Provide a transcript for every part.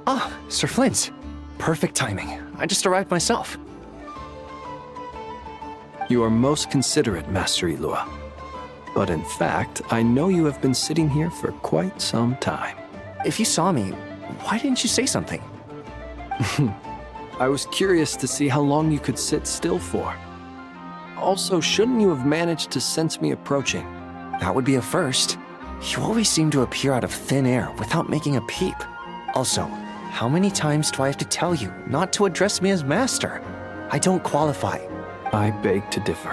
Ah, Sir Flint. Perfect timing. I just arrived myself. You are most considerate, Master Ilua. But in fact, I know you have been sitting here for quite some time. If you saw me, why didn't you say something? I was curious to see how long you could sit still for. Also, shouldn't you have managed to sense me approaching? That would be a first. You always seem to appear out of thin air without making a peep. Also, how many times do I have to tell you not to address me as master? I don't qualify. I beg to differ.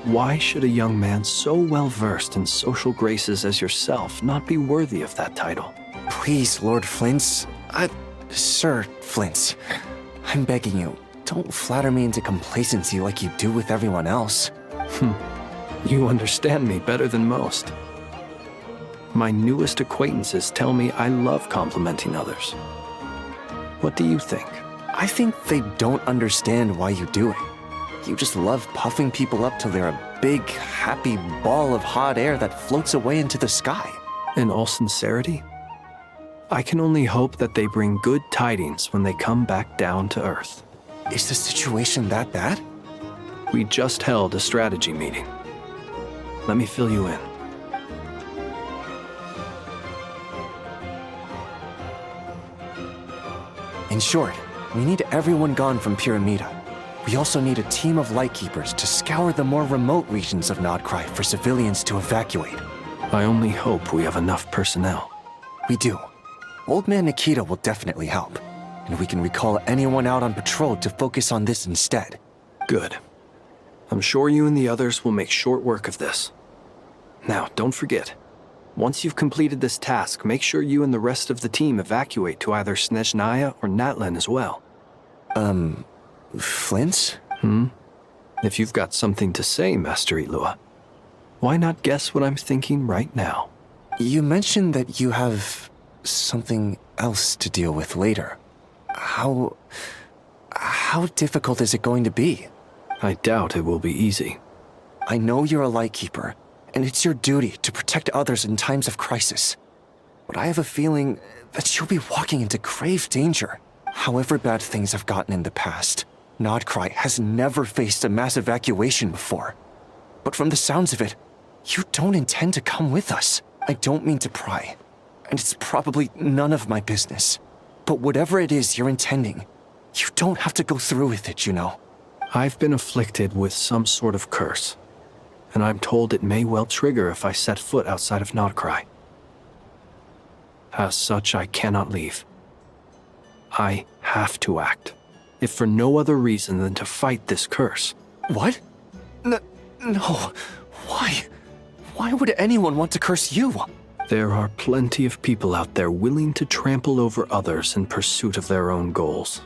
Why should a young man so well versed in social graces as yourself not be worthy of that title? Please, Lord Flint's... Sir Flint's. I'm begging you, don't flatter me into complacency like you do with everyone else. You understand me better than most. My newest acquaintances tell me I love complimenting others. What do you think? I think they don't understand why you do it. You just love puffing people up till they're a big, happy ball of hot air that floats away into the sky. In all sincerity, I can only hope that they bring good tidings when they come back down to Earth. Is the situation that bad? We just held a strategy meeting. Let me fill you in. In short, we need everyone gone from Pyramida. We also need a team of Lightkeepers to scour the more remote regions of Nodcry for civilians to evacuate. I only hope we have enough personnel. We do. Old Man Nikita will definitely help, and we can recall anyone out on patrol to focus on this instead. Good. I'm sure you and the others will make short work of this. Now, don't forget, once you've completed this task, make sure you and the rest of the team evacuate to either Snezhnaya or Natlan as well. Flint? If you've got something to say, Master Ilua, why not guess what I'm thinking right now? You mentioned that you have something else to deal with later. How difficult is it going to be? I doubt it will be easy. I know you're a Lightkeeper, and it's your duty to protect others in times of crisis. But I have a feeling that you'll be walking into grave danger. However bad things have gotten in the past, Nodcry has never faced a mass evacuation before. But from the sounds of it, you don't intend to come with us. I don't mean to pry, and it's probably none of my business. But whatever it is you're intending, you don't have to go through with it, you know. I've been afflicted with some sort of curse, and I'm told it may well trigger if I set foot outside of Nodcry. As such, I cannot leave. I have to act, if for no other reason than to fight this curse. What? No. Why? Why would anyone want to curse you? There are plenty of people out there willing to trample over others in pursuit of their own goals.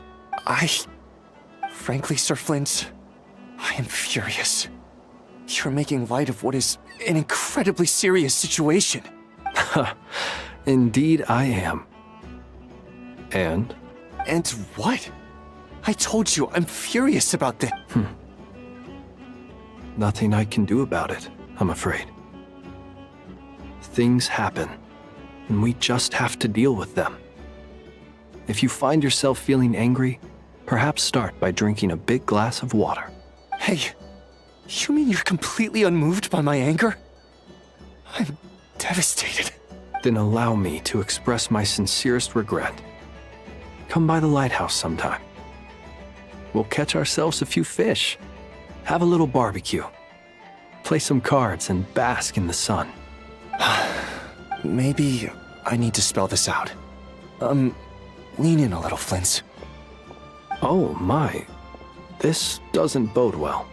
Frankly, Sir Flint, I am furious. You're making light of what is an incredibly serious situation. Indeed I am. And? And what? I told you I'm furious about this. Nothing I can do about it, I'm afraid. Things happen, and we just have to deal with them. If you find yourself feeling angry, perhaps start by drinking a big glass of water. Hey, you mean you're completely unmoved by my anger? I'm devastated. Then allow me to express my sincerest regret. Come by the lighthouse sometime. We'll catch ourselves a few fish, have a little barbecue, play some cards, and bask in the sun. Maybe I need to spell this out. Lean in a little, Flint. Oh my, this doesn't bode well.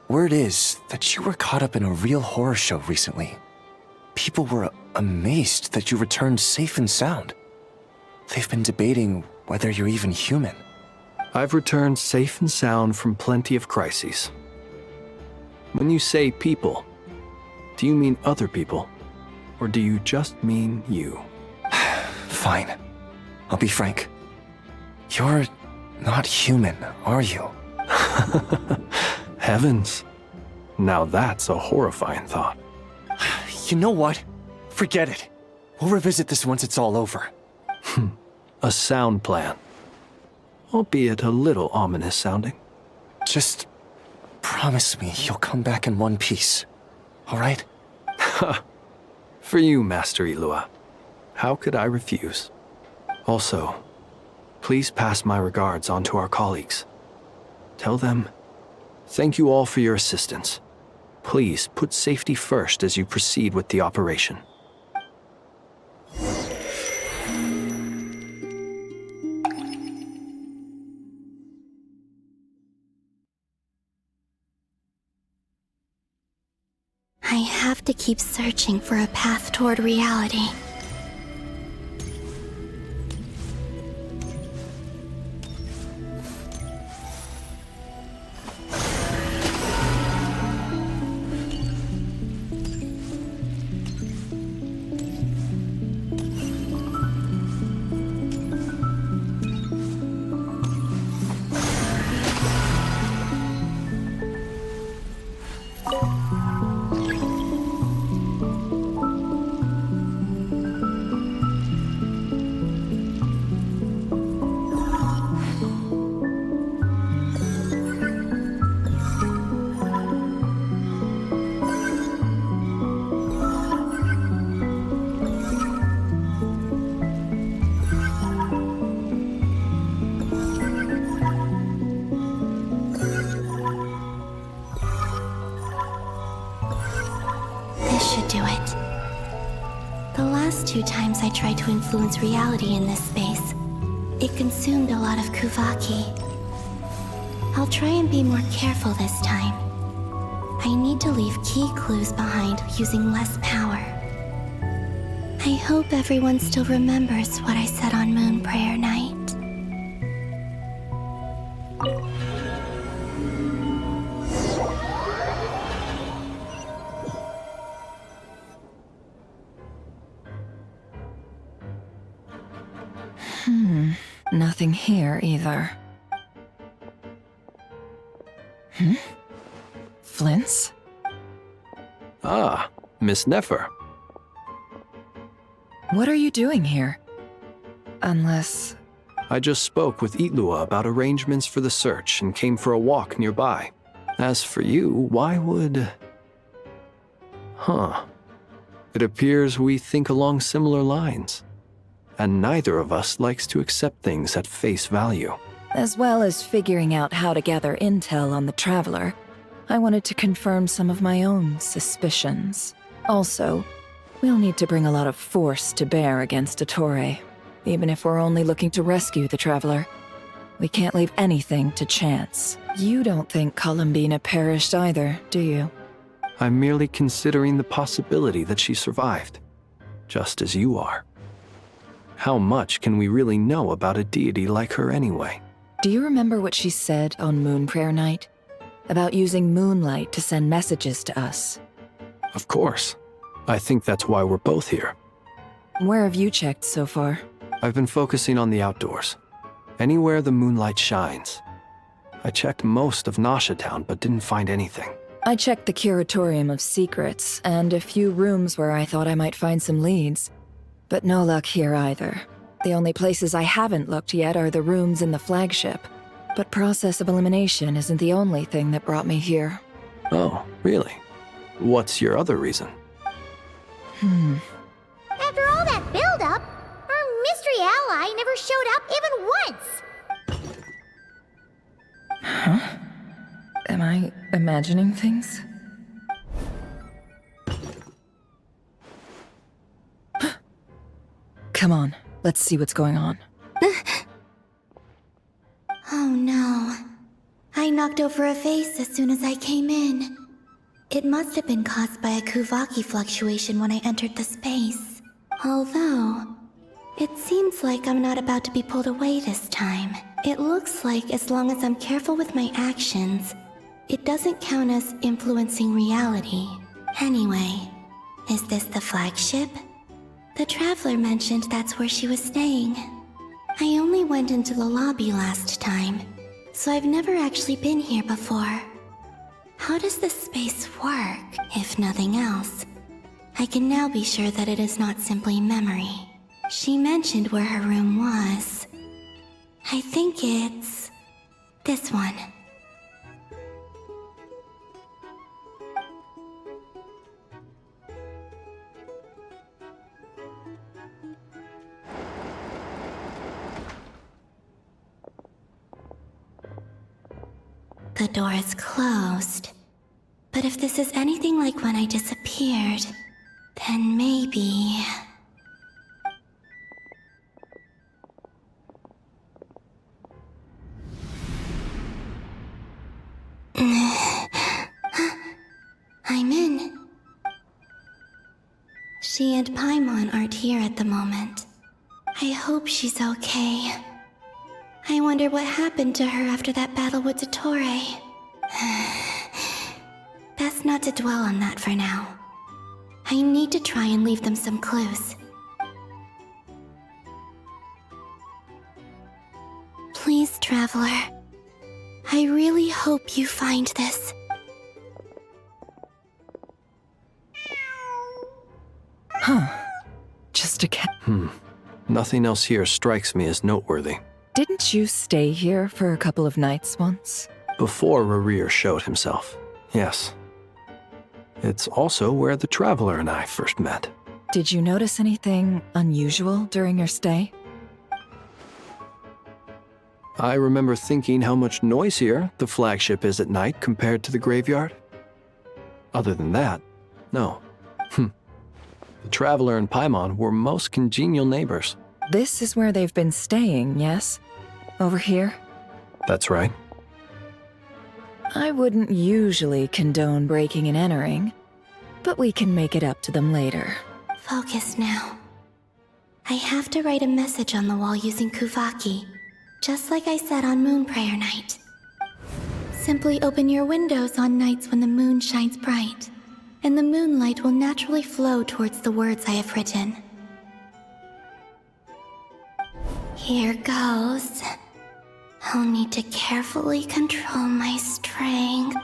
Word is that you were caught up in a real horror show recently. People were amazed that you returned safe and sound. They've been debating whether you're even human. I've returned safe and sound from plenty of crises. When you say people, do you mean other people? Or do you just mean you? Fine. I'll be frank. You're not human, are you? Heavens. Now that's a horrifying thought. You know what? Forget it. We'll revisit this once it's all over. A sound plan. Albeit a little ominous sounding. Just promise me you'll come back in one piece. All right? For you, Master Ilua. How could I refuse? Also, please pass my regards on to our colleagues. Tell them, thank you all for your assistance. Please put safety first as you proceed with the operation. I have to keep searching for a path toward reality. Should do it. The last 2 times I tried to influence reality in this space, it consumed a lot of Kuvaki. I'll try and be more careful this time. I need to leave key clues behind using less power. I hope everyone still remembers what I said on Moon Prayer Night. Nothing here either. Flints? Ah, Miss Nefer. What are you doing here? Unless... I just spoke with Itlua about arrangements for the search and came for a walk nearby. As for you, why would... It appears we think along similar lines. And neither of us likes to accept things at face value. As well as figuring out how to gather intel on the Traveler, I wanted to confirm some of my own suspicions. Also, we'll need to bring a lot of force to bear against Ettore, even if we're only looking to rescue the Traveler. We can't leave anything to chance. You don't think Columbina perished either, do you? I'm merely considering the possibility that she survived, just as you are. How much can we really know about a deity like her anyway? Do you remember what she said on Moon Prayer Night? About using moonlight to send messages to us? Of course. I think that's why we're both here. Where have you checked so far? I've been focusing on the outdoors. Anywhere the moonlight shines. I checked most of Nasha Town, but didn't find anything. I checked the Curatorium of Secrets, and a few rooms where I thought I might find some leads. But no luck here either. The only places I haven't looked yet are the rooms in the flagship. But process of elimination isn't the only thing that brought me here. Oh, really? What's your other reason? After all that build-up, our mystery ally never showed up even once! Huh? Am I imagining things? Come on, let's see what's going on. Oh no. I knocked over a vase as soon as I came in. It must have been caused by a Kuvaki fluctuation when I entered the space. Although, It seems like I'm not about to be pulled away this time. It looks like as long as I'm careful with my actions, it doesn't count as influencing reality. Anyway, is this the flagship? The Traveler mentioned that's where she was staying. I only went into the lobby last time, so I've never actually been here before. How does this space work, if nothing else? I can now be sure that it is not simply memory. She mentioned where her room was. I think it's this one. The door is closed. But if this is anything like when I disappeared, then maybe... I'm in. She and Paimon aren't here at the moment. I hope she's okay. I wonder what happened to her after that battle with Dottore. Best not to dwell on that for now. I need to try and leave them some clues. Please, Traveler. I really hope you find this. Huh. Just a cat. Nothing else here strikes me as noteworthy. Didn't you stay here for a couple of nights once? Before Rarir showed himself, yes. It's also where the Traveler and I first met. Did you notice anything unusual during your stay? I remember thinking how much noisier the flagship is at night compared to the graveyard. Other than that, no. The Traveler and Paimon were most congenial neighbors. This is where they've been staying, yes? Over here? That's right. I wouldn't usually condone breaking and entering, but we can make it up to them later. Focus now. I have to write a message on the wall using Kuvaki, just like I said on Moon Prayer Night. Simply open your windows on nights when the moon shines bright, and the moonlight will naturally flow towards the words I have written. Here goes. I'll need to carefully control my strength.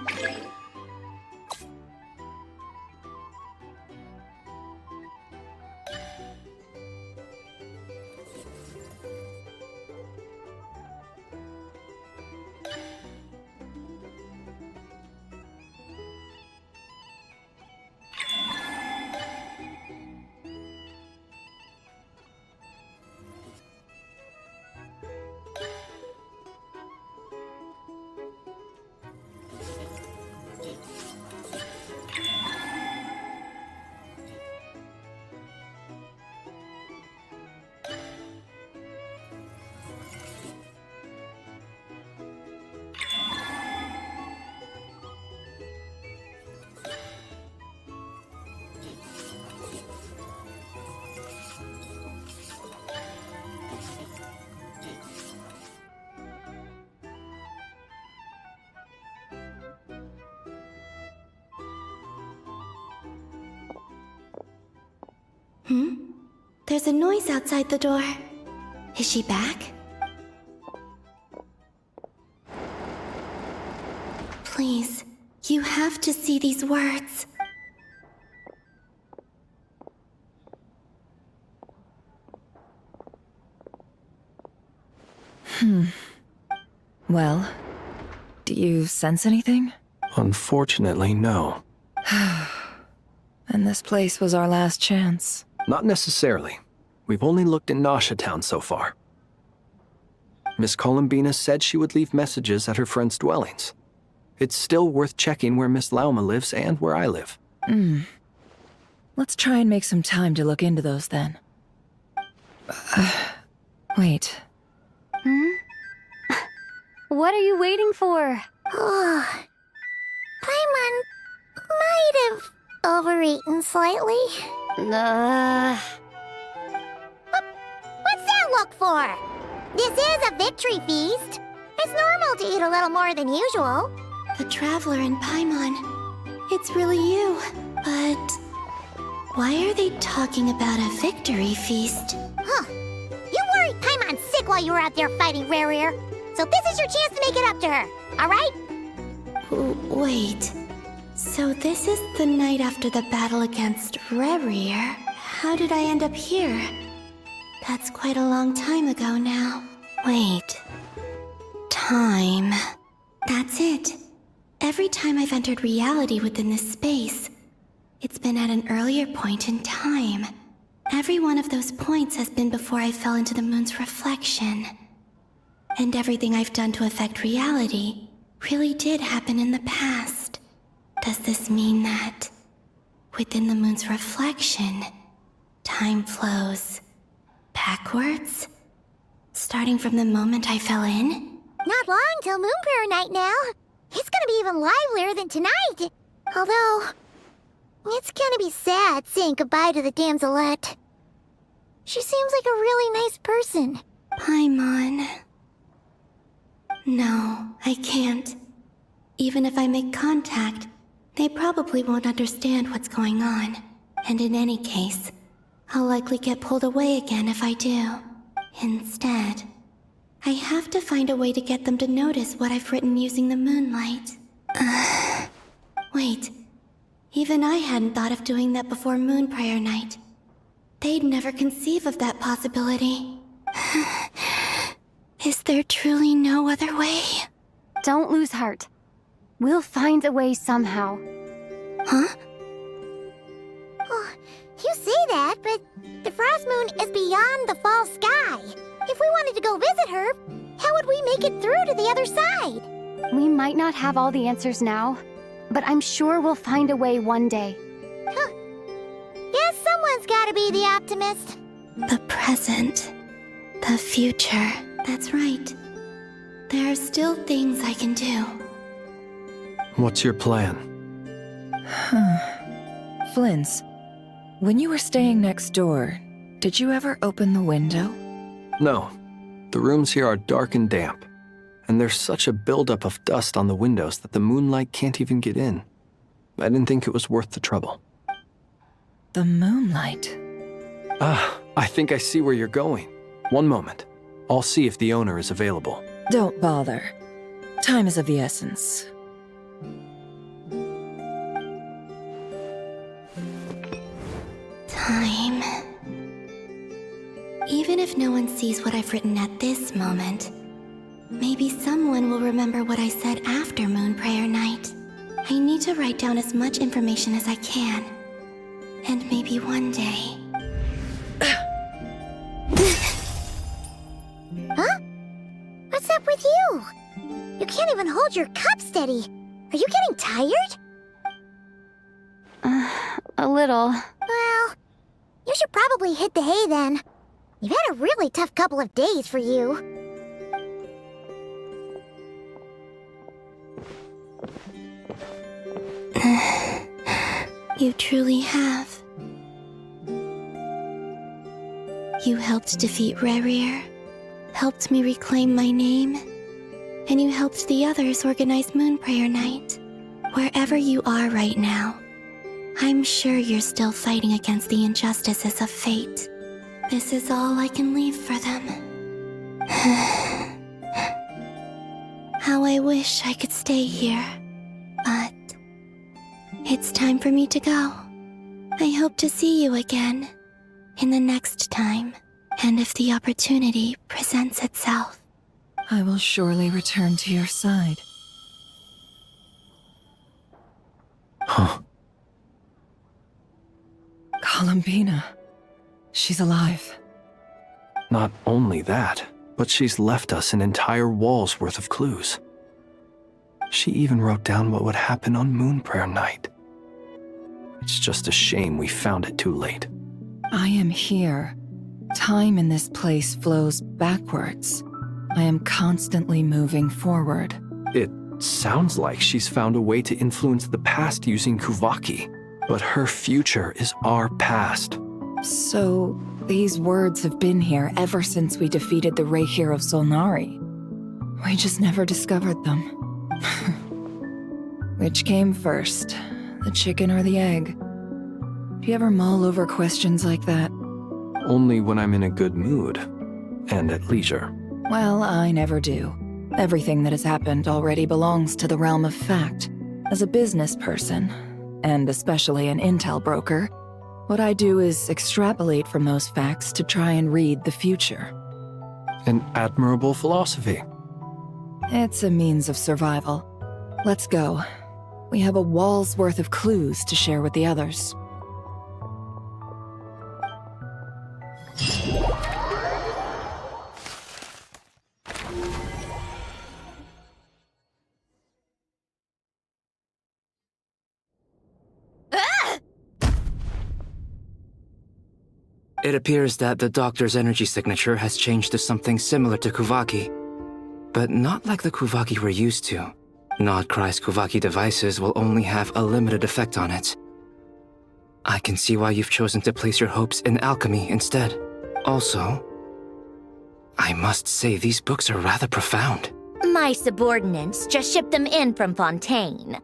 There's a noise outside the door. Is she back? Please, you have to see these words. Well, do you sense anything? Unfortunately, no. And this place was our last chance. Not necessarily. We've only looked in Nasha Town so far. Miss Columbina said she would leave messages at her friends' dwellings. It's still worth checking where Miss Lauma lives and where I live. Let's try and make some time to look into those then. Wait. What are you waiting for? Oh, Paimon might have overeaten slightly. look for? This is a victory feast. It's normal to eat a little more than usual. The Traveler and Paimon. It's really you. But why are they talking about a victory feast? Huh. You worried Paimon sick while you were out there fighting Rare. So this is your chance to make it up to her, alright? Wait. So this is the night after the battle against Rare. How did I end up here? That's quite a long time ago now. Wait. Time. That's it. Every time I've entered reality within this space, it's been at an earlier point in time. Every one of those points has been before I fell into the moon's reflection. And everything I've done to affect reality really did happen in the past. Does this mean that within the moon's reflection, time flows backwards? Starting from the moment I fell in? Not long till Moon Prayer Night now. It's gonna be even livelier than tonight. Although, it's gonna be sad saying goodbye to the damselette. She seems like a really nice person. Paimon. No, I can't. Even if I make contact, they probably won't understand what's going on. And in any case, I'll likely get pulled away again if I do. Instead, I have to find a way to get them to notice what I've written using the moonlight. Wait. Even I hadn't thought of doing that before Moon Prayer Night. They'd never conceive of that possibility. Is there truly no other way? Don't lose heart. We'll find a way somehow. Huh? Oh, you say that, but the Frost Moon is beyond the fall sky. If we wanted to go visit her, how would we make it through to the other side? We might not have all the answers now, but I'm sure we'll find a way one day. Huh. Guess someone's gotta be the optimist. The present. The future. That's right. There are still things I can do. What's your plan? Flins, when you were staying next door, did you ever open the window? No. The rooms here are dark and damp, and there's such a buildup of dust on the windows that the moonlight can't even get in. I didn't think it was worth the trouble. The moonlight. I think I see where you're going. One moment. I'll see if the owner is available. Don't bother. Time is of the essence. Time. Even if no one sees what I've written at this moment, maybe someone will remember what I said after Moon Prayer Night. I need to write down as much information as I can. And maybe one day... Huh? What's up with you? You can't even hold your cup steady. Are you getting tired? A little. Well, you should probably hit the hay then. You've had a really tough couple of days for you. You truly have. You helped defeat Rare, helped me reclaim my name, and you helped the others organize Moon Prayer Night. Wherever you are right now, I'm sure you're still fighting against the injustices of fate. This is all I can leave for them. How I wish I could stay here, but it's time for me to go. I hope to see you again in the next time, and if the opportunity presents itself. I will surely return to your side. Huh. Columbina. She's alive. Not only that, but she's left us an entire wall's worth of clues. She even wrote down what would happen on Moon Prayer Night. It's just a shame we found it too late. I am here. Time in this place flows backwards. I am constantly moving forward. It sounds like she's found a way to influence the past using Kuvaki, but her future is our past. So, These words have been here ever since we defeated the Reikir of Solnari. We just never discovered them. Which came first, the chicken or the egg? Do you ever mull over questions like that? Only when I'm in a good mood and at leisure. Well, I never do. Everything that has happened already belongs to the realm of fact. As a business person, and especially an intel broker, what I do is extrapolate from those facts to try and read the future. An admirable philosophy. It's a means of survival. Let's go. We have a wall's worth of clues to share with the others. It appears that the doctor's energy signature has changed to something similar to Kuvaki, but not like the Kuvaki we're used to. Nodcry's Kuvaki devices will only have a limited effect on it. I can see why you've chosen to place your hopes in alchemy instead. Also, I must say these books are rather profound. My subordinates just shipped them in from Fontaine.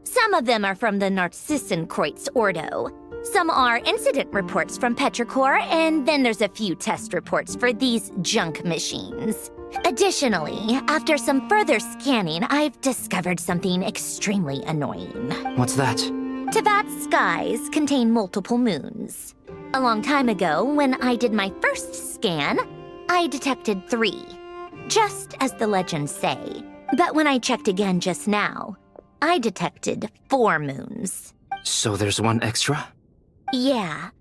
Some of them are from the Narcissenkreuz Ordo. Some are incident reports from Petrichor, and then there's a few test reports for these junk machines. Additionally, after some further scanning, I've discovered something extremely annoying. What's that? Tevat's skies contain multiple moons. A long time ago, when I did my first scan, I detected 3, just as the legends say. But when I checked again just now, I detected 4 moons. So there's one extra? Yeah.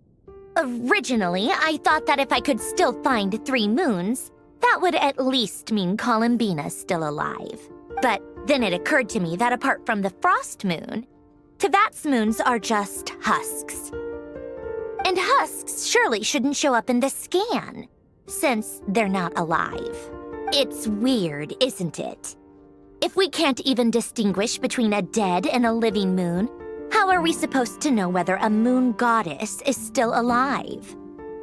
Originally, I thought that if I could still find 3 moons, that would at least mean Columbina's still alive. But then it occurred to me that apart from the frost moon, Tevat's moons are just husks. And husks surely shouldn't show up in the scan, since they're not alive. It's weird, isn't it? If we can't even distinguish between a dead and a living moon, how are we supposed to know whether a moon goddess is still alive?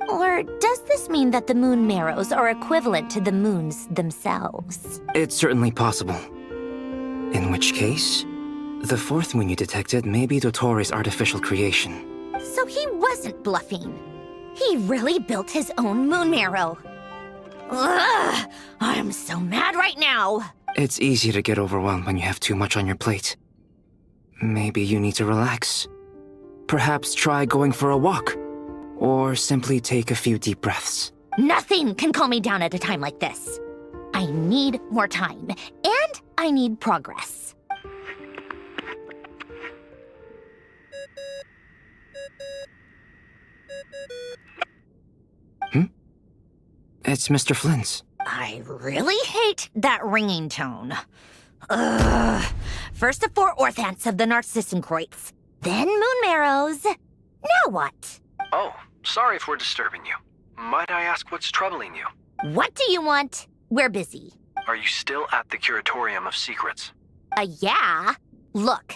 Or does this mean that the moon marrows are equivalent to the moons themselves? It's certainly possible. In which case, the 4th moon you detected may be Dottore artificial creation. So he wasn't bluffing. He really built his own moon marrow. Ugh! I'm so mad right now! It's easy to get overwhelmed when you have too much on your plate. Maybe you need to relax. Perhaps try going for a walk. Or simply take a few deep breaths. Nothing can calm me down at a time like this. I need more time, and I need progress. It's Mr. Flynn's. I really hate that ringing tone. Ugh. First the 4 orthants of the Narcissenkreuz, then moon marrows. Now what? Oh, sorry if we're disturbing you. Might I ask what's troubling you? What do you want? We're busy. Are you still at the Curatorium of Secrets? Yeah. Look,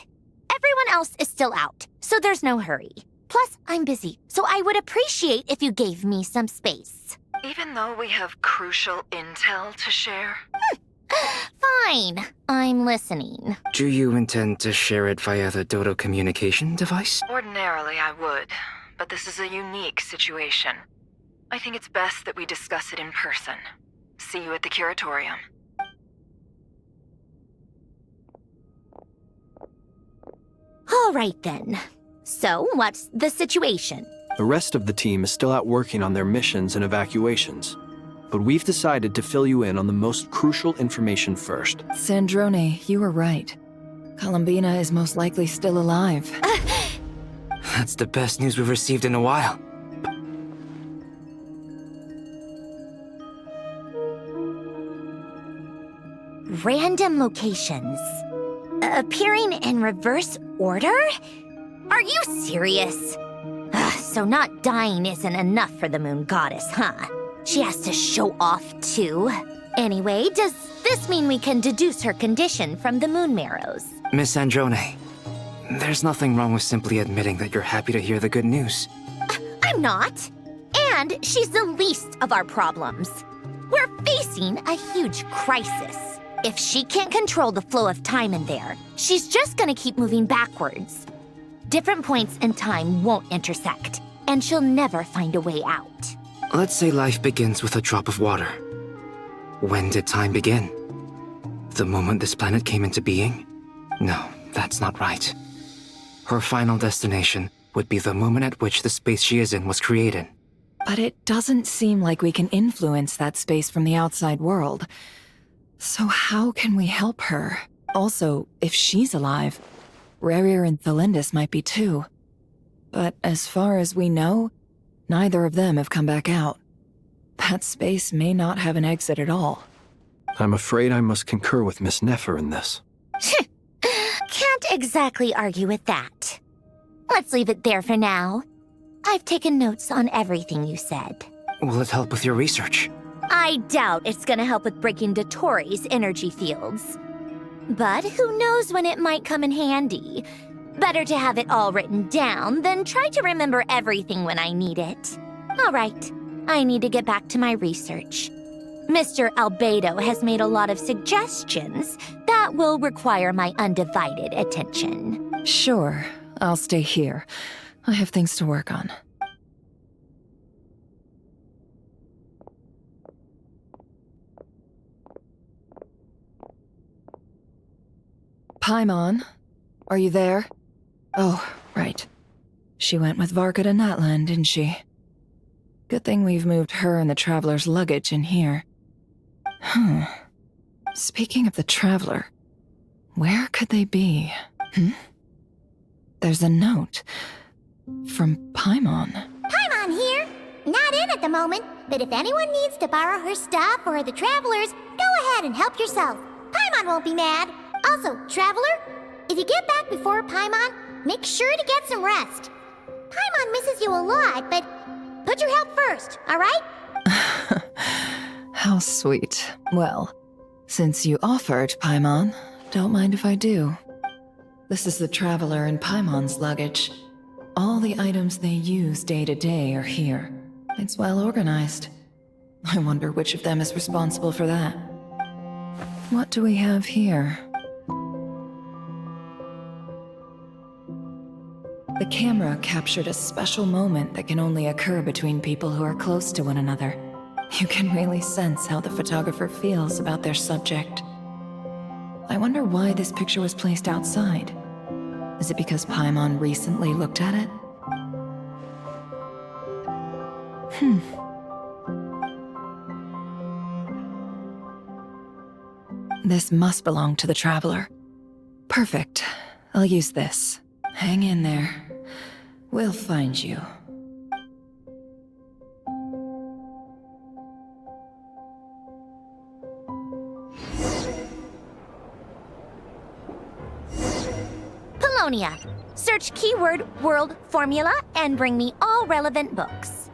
everyone else is still out, so there's no hurry. Plus, I'm busy, so I would appreciate if you gave me some space. Even though we have crucial intel to share? Fine. I'm listening. Do you intend to share it via the Dodo communication device? Ordinarily, I would, but this is a unique situation. I think it's best that we discuss it in person. See you at the Curatorium. All right, then. So, what's the situation? The rest of the team is still out working on their missions and evacuations. But we've decided to fill you in on the most crucial information first. Sandrone, you were right. Columbina is most likely still alive. That's the best news we've received in a while. Random locations. Appearing in reverse order? Are you serious? So not dying isn't enough for the moon goddess, huh? She has to show off too. Anyway, does this mean we can deduce her condition from the moon marrows? Miss Androne, there's nothing wrong with simply admitting that you're happy to hear the good news. I'm not. And she's the least of our problems. We're facing a huge crisis. If she can't control the flow of time in there, she's just gonna keep moving backwards. Different points in time won't intersect, and she'll never find a way out. Let's say life begins with a drop of water. When did time begin? The moment this planet came into being? No, that's not right. Her final destination would be the moment at which the space she is in was created. But it doesn't seem like we can influence that space from the outside world. So how can we help her? Also, if she's alive, Rerir and Thalindis might be too. But as far as we know, neither of them have come back out. That space may not have an exit at all. I'm afraid I must concur with Miss Nefer in this. Can't exactly argue with that. Let's leave it there for now. I've taken notes on everything you said. Will it help with your research? I doubt it's gonna help with breaking Dotori's energy fields. But who knows when it might come in handy. Better to have it all written down than try to remember everything when I need it. All right, I need to get back to my research. Mr. Albedo has made a lot of suggestions that will require my undivided attention. Sure, I'll stay here. I have things to work on. Paimon, are you there? Oh, right. She went with Varka to Natlan, didn't she? Good thing we've moved her and the Traveler's luggage in here. Speaking of the Traveler, where could they be? There's a note. From Paimon. Paimon here. Not in at the moment, but if anyone needs to borrow her stuff or the Travelers, go ahead and help yourself. Paimon won't be mad. Also, Traveler, if you get back before Paimon, make sure to get some rest. Paimon misses you a lot, but put your health first, alright? How sweet. Well, since you offered, Paimon, don't mind if I do. This is the Traveler and Paimon's luggage. All the items they use day to day are here. It's well organized. I wonder which of them is responsible for that. What do we have here? The camera captured a special moment that can only occur between people who are close to one another. You can really sense how the photographer feels about their subject. I wonder why this picture was placed outside. Is it because Paimon recently looked at it? This must belong to the Traveler. Perfect. I'll use this. Hang in there. We'll find you. Polonia. Search keyword world formula and bring me all relevant books.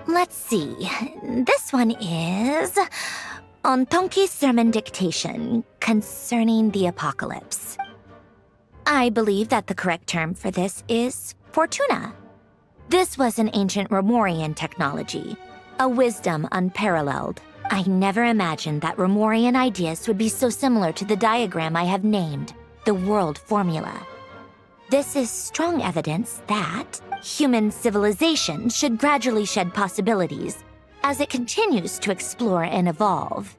Let's see. This one is on Tonki's sermon dictation concerning the apocalypse. I believe that the correct term for this is Fortuna. This was an ancient Romorian technology, A wisdom unparalleled. I never imagined that Remorian ideas would be so similar to the diagram I have named, the World Formula. This is strong evidence that human civilization should gradually shed possibilities as it continues to explore and evolve.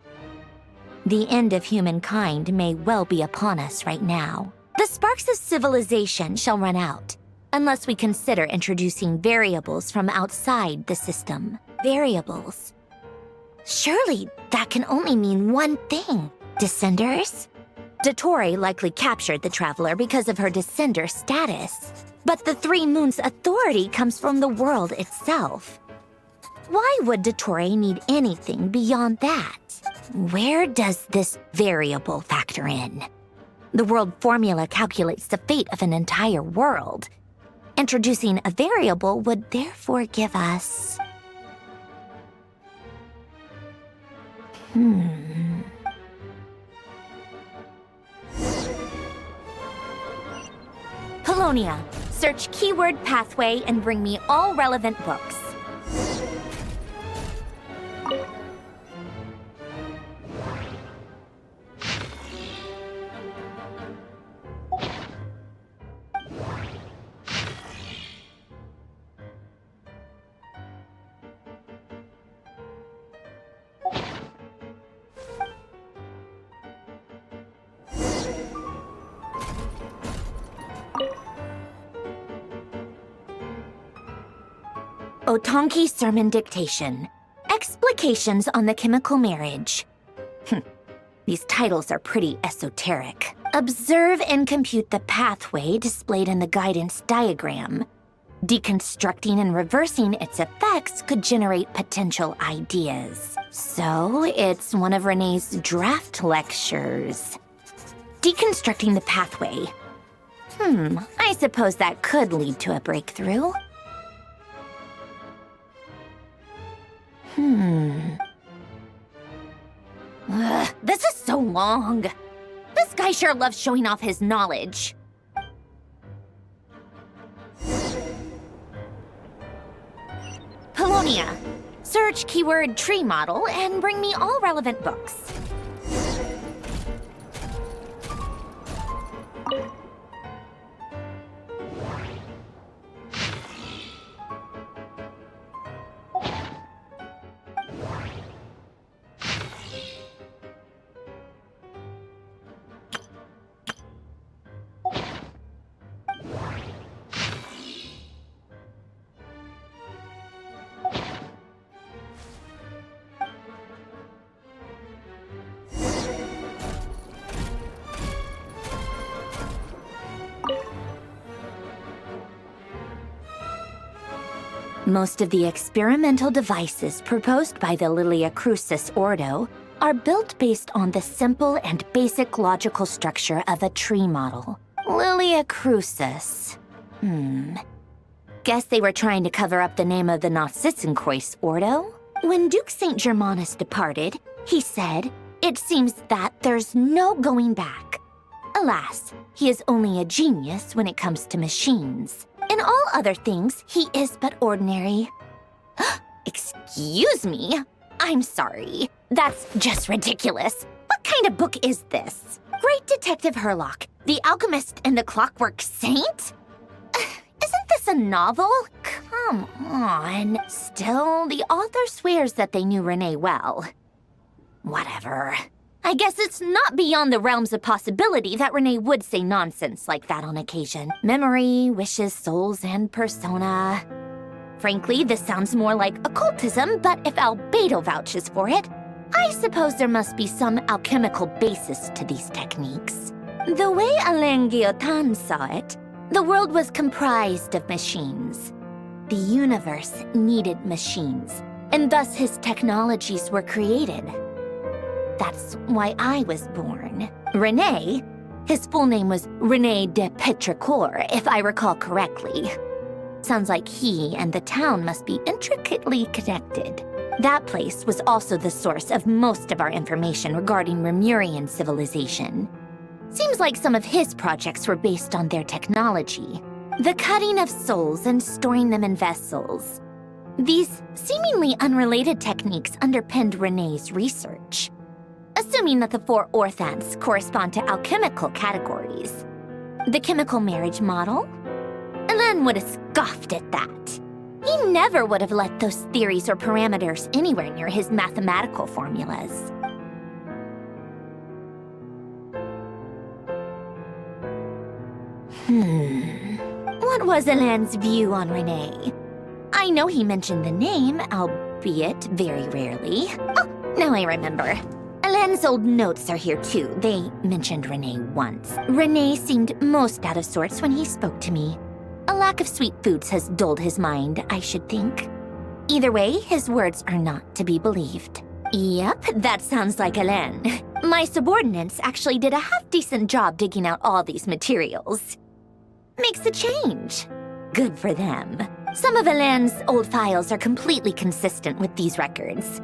The end of humankind may well be upon us right now. The sparks of civilization shall run out, unless we consider introducing variables from outside the system. Variables. Surely that can only mean one thing. Descenders? Dottore likely captured the Traveler because of her descender status. But the Three Moons' authority comes from the world itself. Why would Dottore need anything beyond that? Where does this variable factor in? The world formula calculates the fate of an entire world. Introducing a variable would therefore give us... Polonia, search keyword pathway and bring me all relevant books. Otonki Sermon Dictation. Explications on the Chemical Marriage. These titles are pretty esoteric. Observe and compute the pathway displayed in the guidance diagram. Deconstructing and reversing its effects could generate potential ideas. So, it's one of Renee's draft lectures. Deconstructing the pathway. I suppose that could lead to a breakthrough. This is so long. This guy sure loves showing off his knowledge. Polonia. Search keyword tree model and bring me all relevant books. Most of the experimental devices proposed by the Lilia Crucis Ordo are built based on the simple and basic logical structure of a tree model. Lilia Crucis. Guess they were trying to cover up the name of the Narcissenkreuz Ordo? When Duke St. Germanus departed, he said, "It seems that there's no going back." Alas, he is only a genius when it comes to machines. In all other things, he is but ordinary. Excuse me? I'm sorry. That's just ridiculous. What kind of book is this? Great Detective Herlock, the Alchemist and the Clockwork Saint? Isn't this a novel? Come on. Still, the author swears that they knew Renee well. Whatever. I guess it's not beyond the realms of possibility that Renee would say nonsense like that on occasion. Memory, wishes, souls, and persona. Frankly, this sounds more like occultism, but if Albedo vouches for it, I suppose there must be some alchemical basis to these techniques. The way Alain Guillotin saw it, the world was comprised of machines. The universe needed machines, and thus his technologies were created. That's why I was born. René, his full name was René de Petrichor, if I recall correctly. Sounds like he and the town must be intricately connected. That place was also the source of most of our information regarding Remurian civilization. Seems like some of his projects were based on their technology. The cutting of souls and storing them in vessels. These seemingly unrelated techniques underpinned Renee's research. Assuming that the 4 orthants correspond to alchemical categories. The chemical marriage model? Elen would have scoffed at that. He never would have let those theories or parameters anywhere near his mathematical formulas. What was Elen's view on Renee? I know he mentioned the name, albeit very rarely. Oh, now I remember. Elen's old notes are here too. They mentioned Renee once. Renee seemed most out of sorts when he spoke to me. A lack of sweet foods has dulled his mind, I should think. Either way, his words are not to be believed. Yep, that sounds like Elen. My subordinates actually did a half-decent job digging out all these materials. Makes a change. Good for them. Some of Elen's old files are completely consistent with these records.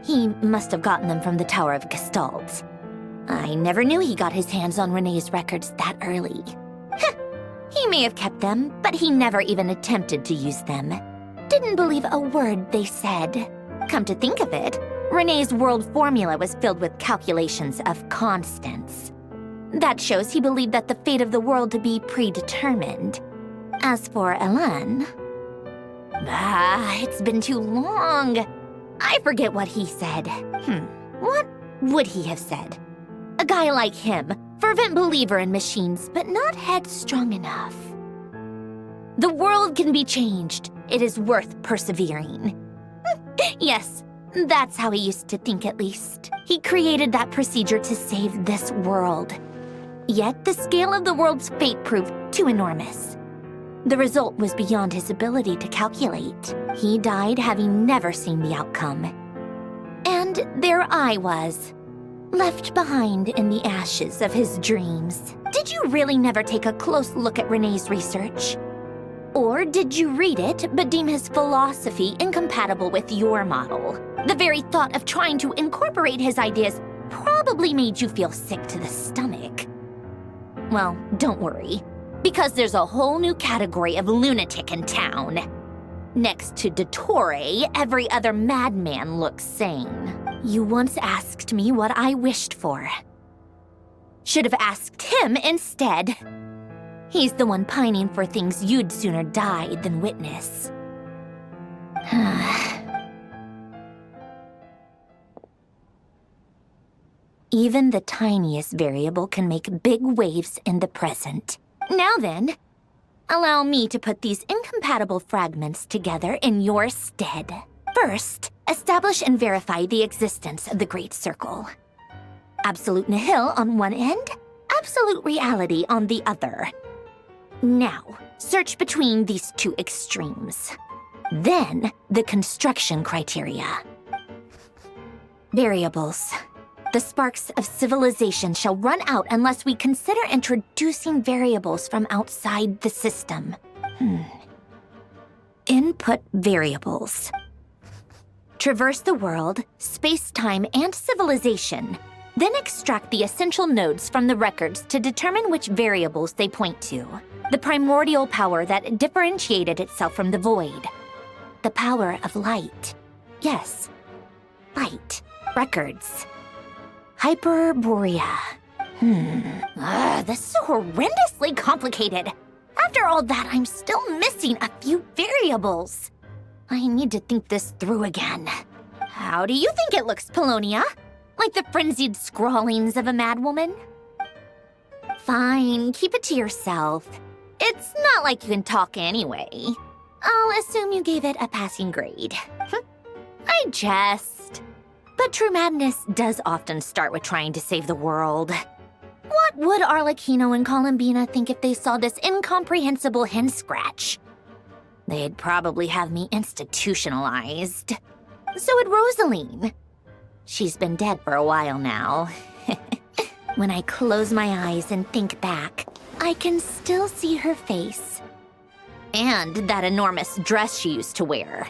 He must have gotten them from the Tower of Gestalt. I never knew he got his hands on Renee's records that early. He may have kept them, but he never even attempted to use them. Didn't believe a word they said. Come to think of it, Renee's world formula was filled with calculations of constants. That shows he believed that the fate of the world to be predetermined. As for Elen... it's been too long. I forget what he said. What would he have said? A guy like him, fervent believer in machines, but not headstrong enough. The world can be changed. It is worth persevering. Yes, that's how he used to think at least. He created that procedure to save this world. Yet the scale of the world's fate proved too enormous. The result was beyond his ability to calculate. He died having never seen the outcome. And there I was, left behind in the ashes of his dreams. Did you really never take a close look at Renee's research? Or did you read it but deem his philosophy incompatible with your model? The very thought of trying to incorporate his ideas probably made you feel sick to the stomach. Well, don't worry. Because there's a whole new category of lunatic in town. Next to Dottore, every other madman looks sane. You once asked me what I wished for. Should have asked him instead. He's the one pining for things you'd sooner die than witness. Even the tiniest variable can make big waves in the present. Now then, allow me to put these incompatible fragments together in your stead. First, establish and verify the existence of the Great Circle. Absolute nihil on one end, absolute reality on the other. Now, search between these two extremes. Then, the construction criteria. Variables. The sparks of civilization shall run out unless we consider introducing variables from outside the system. Input variables. Traverse the world, space-time, and civilization. Then extract the essential nodes from the records to determine which variables they point to. The primordial power that differentiated itself from the void. The power of light. Yes, light. Records. Hyperborea. This is horrendously complicated. After all that, I'm still missing a few variables. I need to think this through again. How do you think it looks, Polonia? Like the frenzied scrawlings of a madwoman? Fine, keep it to yourself. It's not like you can talk anyway. I'll assume you gave it a passing grade. I jest. But true madness does often start with trying to save the world. What would Arlecchino and Columbina think if they saw this incomprehensible hen scratch? They'd probably have me institutionalized. So would Rosaline. She's been dead for a while now. When I close my eyes and think back, I can still see her face. And that enormous dress she used to wear.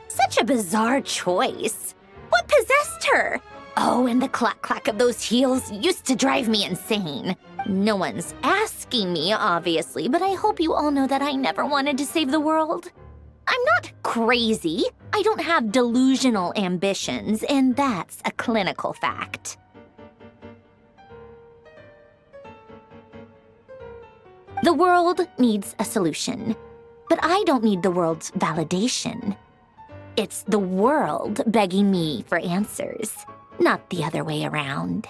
Such a bizarre choice. What possessed her? Oh, and the clack-clack of those heels used to drive me insane. No one's asking me, obviously, but I hope you all know that I never wanted to save the world. I'm not crazy. I don't have delusional ambitions, and that's a clinical fact. The world needs a solution, but I don't need the world's validation. It's the world begging me for answers, not the other way around.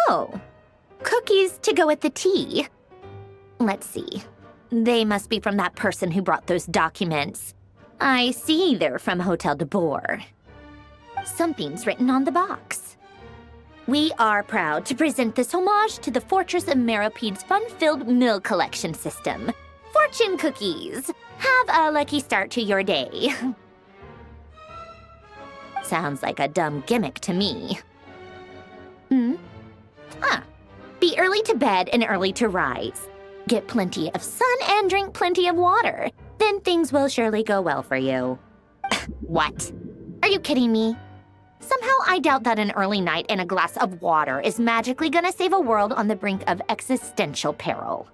Oh, cookies to go with the tea. Let's see. They must be from that person who brought those documents. I see they're from Hotel de Boer. Something's written on the box. We are proud to present this homage to the Fortress of Meropede's fun-filled mill collection system. Fortune cookies. Have a lucky start to your day. Sounds like a dumb gimmick to me. Be early to bed and early to rise. Get plenty of sun and drink plenty of water. Then things will surely go well for you. What? Are you kidding me? Somehow I doubt that an early night and a glass of water is magically gonna save a world on the brink of existential peril.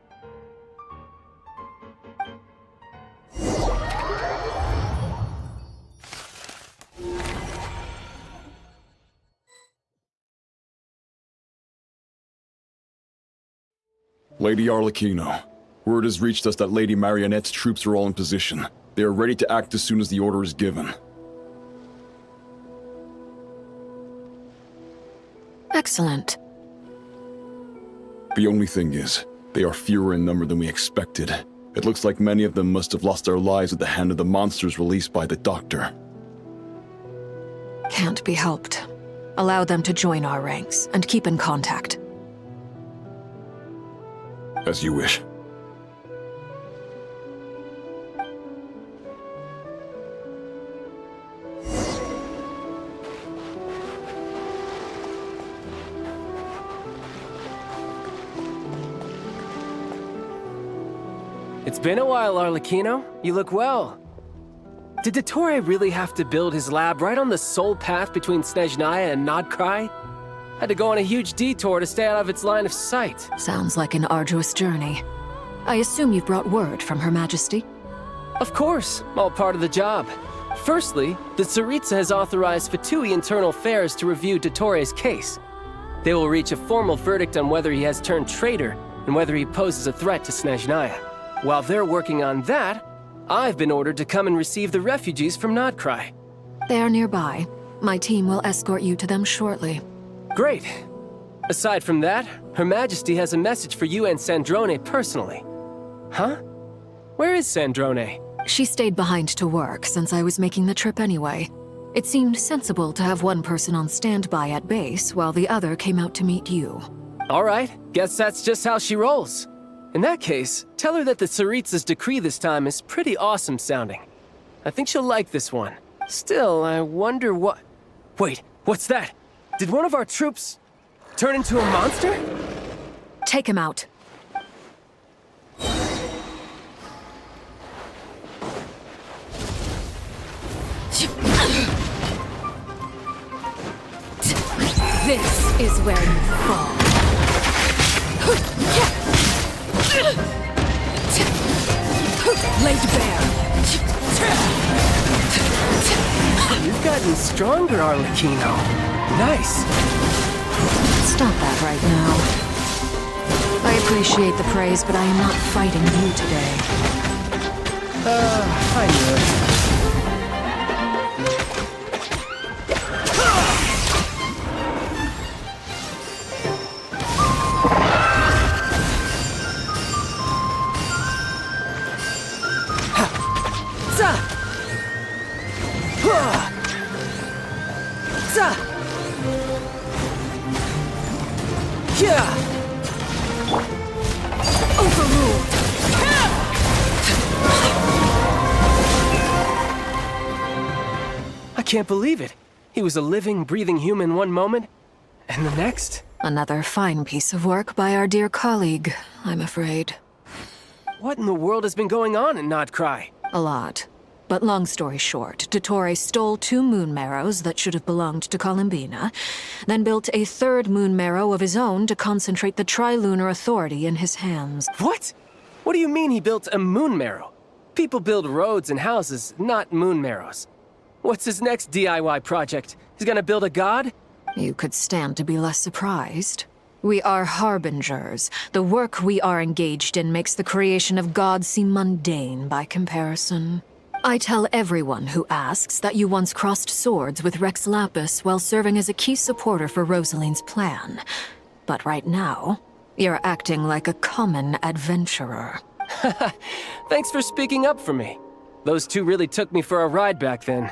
Lady Arlecchino, word has reached us that Lady Marionette's troops are all in position. They are ready to act as soon as the order is given. Excellent. The only thing is, they are fewer in number than we expected. It looks like many of them must have lost their lives at the hand of the monsters released by the Doctor. Can't be helped. Allow them to join our ranks and keep in contact. As you wish. It's been a while, Arlecchino. You look well. Did Dottore really have to build his lab right on the sole path between Snezhnaya and Nodkrai? Had to go on a huge detour to stay out of its line of sight. Sounds like an arduous journey. I assume you've brought word from Her Majesty? Of course, all part of the job. Firstly, the Tsaritsa has authorized Fatui Internal Affairs to review Dottore's case. They will reach a formal verdict on whether he has turned traitor and whether he poses a threat to Snezhnaya. While they're working on that, I've been ordered to come and receive the refugees from Nodkrai. They are nearby. My team will escort you to them shortly. Great. Aside from that, Her Majesty has a message for you and Sandrone personally. Huh? Where is Sandrone? She stayed behind to work since I was making the trip anyway. It seemed sensible to have one person on standby at base while the other came out to meet you. All right, guess that's just how she rolls. In that case, tell her that the Tsaritsa's decree this time is pretty awesome sounding. I think she'll like this one. Still, I wonder what... Wait, what's that? Did one of our troops turn into a monster? Take him out. This is where you fall. Laid bare. You've gotten stronger, Arlecchino. Nice. Stop that right now. I appreciate the praise, but I am not fighting you today. I knew it. I can't believe it. He was a living, breathing human one moment, and the next? Another fine piece of work by our dear colleague, I'm afraid. What in the world has been going on in Nodcry? A lot. But long story short, Dottore stole 2 moon marrows that should have belonged to Columbina, then built a 3rd moon marrow of his own to concentrate the Trilunar Authority in his hands. What? What do you mean he built a moon marrow? People build roads and houses, not moon marrows. What's his next DIY project? He's gonna build a god? You could stand to be less surprised. We are harbingers. The work we are engaged in makes the creation of gods seem mundane by comparison. I tell everyone who asks that you once crossed swords with Rex Lapis while serving as a key supporter for Rosaline's plan. But right now, you're acting like a common adventurer. Thanks for speaking up for me. Those 2 really took me for a ride back then.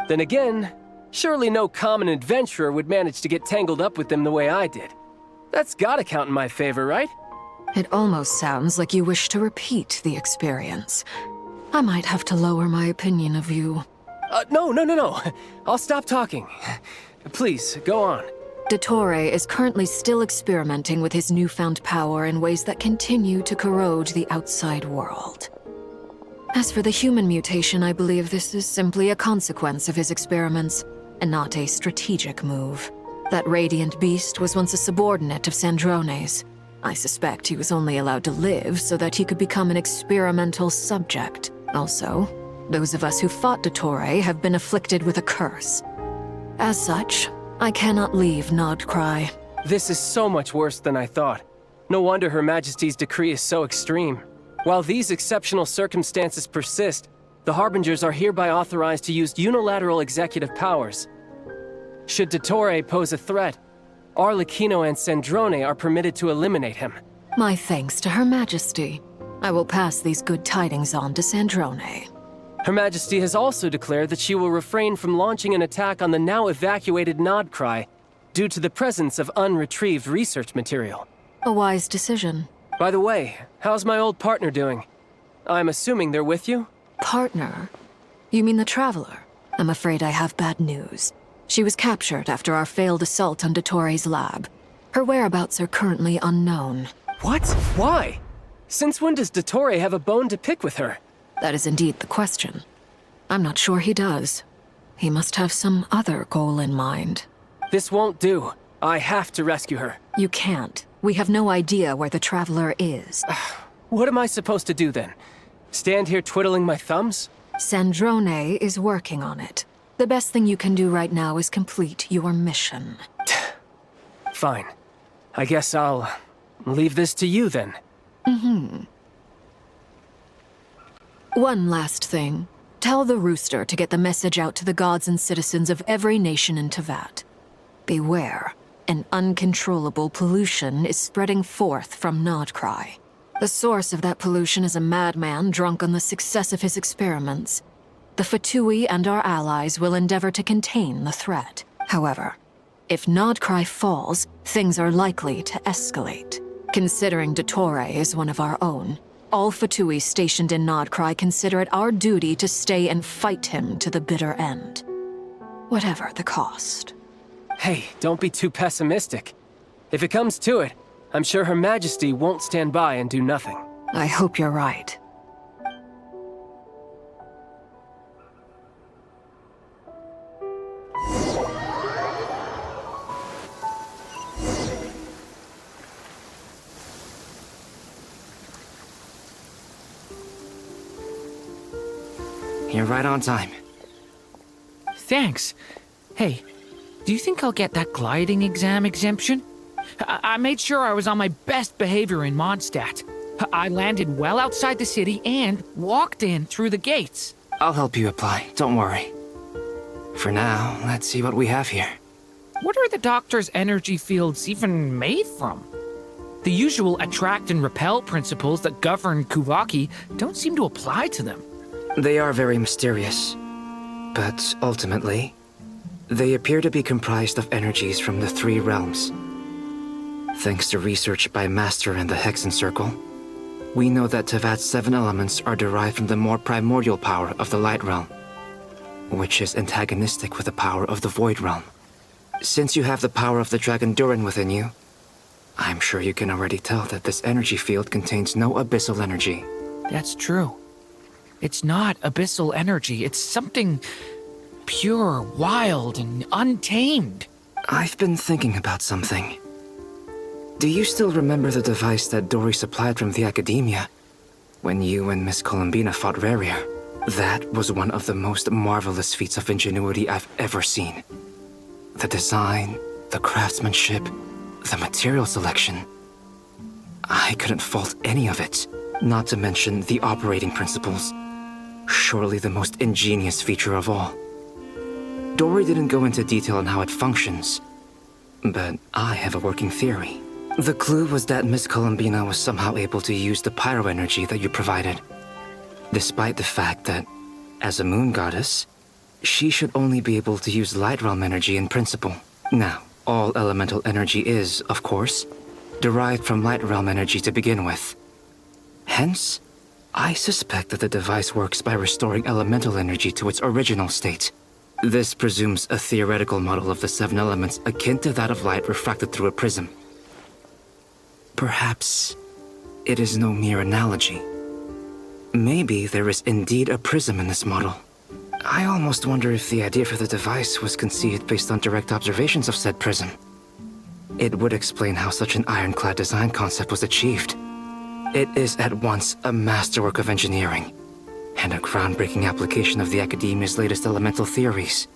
Then again, surely no common adventurer would manage to get tangled up with them the way I did. That's gotta count in my favor, right? It almost sounds like you wish to repeat the experience. I might have to lower my opinion of you. No. I'll stop talking. Please, go on. Dottore is currently still experimenting with his newfound power in ways that continue to corrode the outside world. As for the human mutation, I believe this is simply a consequence of his experiments, and not a strategic move. That radiant beast was once a subordinate of Sandrone's. I suspect he was only allowed to live so that he could become an experimental subject. Also, those of us who fought Dottore have been afflicted with a curse. As such, I cannot leave Nodcry. This is so much worse than I thought. No wonder Her Majesty's decree is so extreme. While these exceptional circumstances persist, the Harbingers are hereby authorized to use unilateral executive powers. Should Dottore pose a threat, Arlecchino and Sandrone are permitted to eliminate him. My thanks to Her Majesty. I will pass these good tidings on to Sandrone. Her Majesty has also declared that she will refrain from launching an attack on the now evacuated Nodcry due to the presence of unretrieved research material. A wise decision. By the way, how's my old partner doing? I'm assuming they're with you? Partner? You mean the Traveler? I'm afraid I have bad news. She was captured after our failed assault on Dottore's lab. Her whereabouts are currently unknown. What? Why? Since when does Dottore have a bone to pick with her? That is indeed the question. I'm not sure he does. He must have some other goal in mind. This won't do. I have to rescue her. You can't. We have no idea where the Traveler is. What am I supposed to do then? Stand here twiddling my thumbs? Sandrone is working on it. The best thing you can do right now is complete your mission. Fine. I guess I'll leave this to you then. One last thing. Tell the Rooster to get the message out to the gods and citizens of every nation in Tevat. Beware. An uncontrollable pollution is spreading forth from Nodcry. The source of that pollution is a madman drunk on the success of his experiments. The Fatui and our allies will endeavor to contain the threat. However, if Nodcry falls, things are likely to escalate. Considering Dottore is one of our own, all Fatui stationed in Nodcry consider it our duty to stay and fight him to the bitter end. Whatever the cost. Hey, don't be too pessimistic. If it comes to it, I'm sure Her Majesty won't stand by and do nothing. I hope you're right. You're right on time. Thanks. Hey, do you think I'll get that gliding exam exemption? I made sure I was on my best behavior in Mondstadt. I landed well outside the city and walked in through the gates. I'll help you apply, don't worry. For now, let's see what we have here. What are the doctor's energy fields even made from? The usual attract and repel principles that govern Kuvaki don't seem to apply to them. They are very mysterious, but ultimately, they appear to be comprised of energies from the three realms. Thanks to research by Master in the Hexen Circle, we know that Tevat's 7 elements are derived from the more primordial power of the Light Realm, which is antagonistic with the power of the Void Realm. Since you have the power of the Dragon Durin within you, I'm sure you can already tell that this energy field contains no abyssal energy. That's true. It's not abyssal energy, it's something pure, wild, and untamed. I've been thinking about something. Do you still remember the device that Dory supplied from the Academia when you and Miss Columbina fought Rarier? That was one of the most marvelous feats of ingenuity I've ever seen. The design, the craftsmanship, the material selection. I couldn't fault any of it, not to mention the operating principles. Surely the most ingenious feature of all. Dory didn't go into detail on how it functions, but I have a working theory. The clue was that Miss Columbina was somehow able to use the pyro energy that you provided, despite the fact that, as a moon goddess, she should only be able to use light realm energy in principle. Now, all elemental energy is, of course, derived from light realm energy to begin with. Hence, I suspect that the device works by restoring elemental energy to its original state. This presumes a theoretical model of the 7 elements akin to that of light refracted through a prism. Perhaps it is no mere analogy. Maybe there is indeed a prism in this model. I almost wonder if the idea for the device was conceived based on direct observations of said prism. It would explain how such an ironclad design concept was achieved. It is at once a masterwork of engineering and a groundbreaking application of the Academia's latest elemental theories.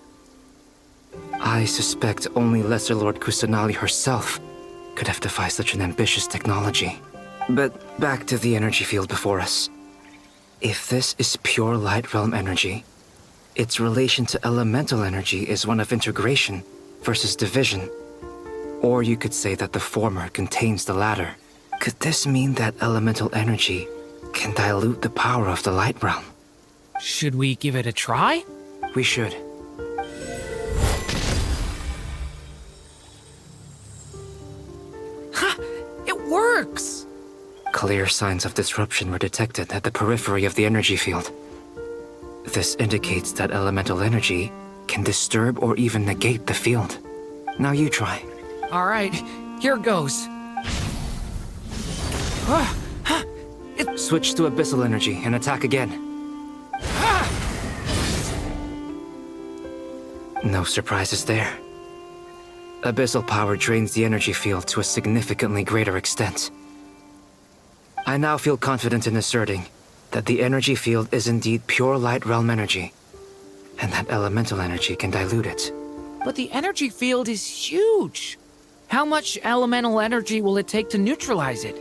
I suspect only Lesser Lord Kusanali herself could have devised such an ambitious technology. But back to the energy field before us. If this is pure light realm energy, its relation to elemental energy is one of integration versus division. Or you could say that the former contains the latter. Could this mean that elemental energy can dilute the power of the light realm? Should we give it a try? We should. It works! Clear signs of disruption were detected at the periphery of the energy field. This indicates that elemental energy can disturb or even negate the field. Now you try. All right, here goes. Switch to abyssal energy and attack again. No surprises there. Abyssal power drains the energy field to a significantly greater extent. I now feel confident in asserting that the energy field is indeed pure light realm energy, and that elemental energy can dilute it. But the energy field is huge. How much elemental energy will it take to neutralize it?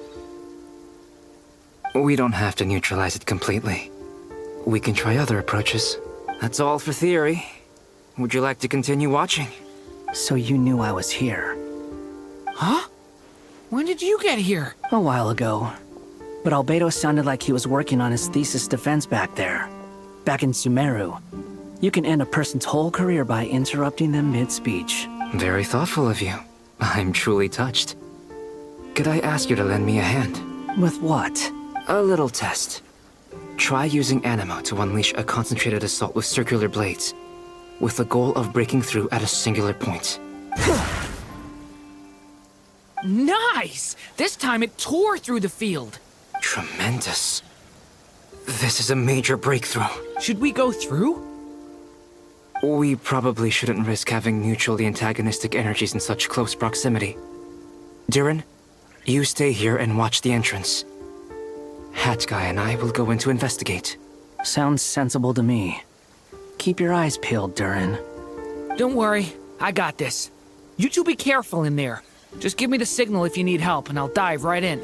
We don't have to neutralize it completely. We can try other approaches. That's all for theory. Would you like to continue watching? So you knew I was here? Huh? When did you get here? A while ago. But Albedo sounded like he was working on his thesis defense back there. Back in Sumeru. You can end a person's whole career by interrupting them mid-speech. Very thoughtful of you. I'm truly touched. Could I ask you to lend me a hand? With what? A little test. Try using Animo to unleash a concentrated assault with circular blades, with the goal of breaking through at a singular point. Nice! This time it tore through the field. Tremendous. This is a major breakthrough. Should we go through? We probably shouldn't risk having mutually antagonistic energies in such close proximity. Durin, you stay here and watch the entrance. Hat Guy and I will go in to investigate. Sounds sensible to me. Keep your eyes peeled, Durin. Don't worry, I got this. You two be careful in there. Just give me the signal if you need help and I'll dive right in.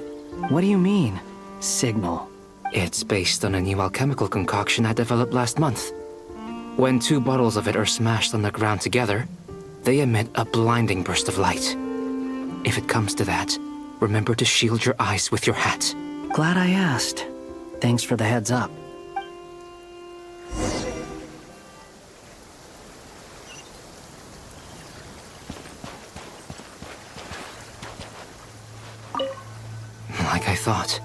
What do you mean? Signal. It's based on a new alchemical concoction I developed last month. When 2 bottles of it are smashed on the ground together, they emit a blinding burst of light. If it comes to that, remember to shield your eyes with your hat. Glad I asked. Thanks for the heads up. Like I thought.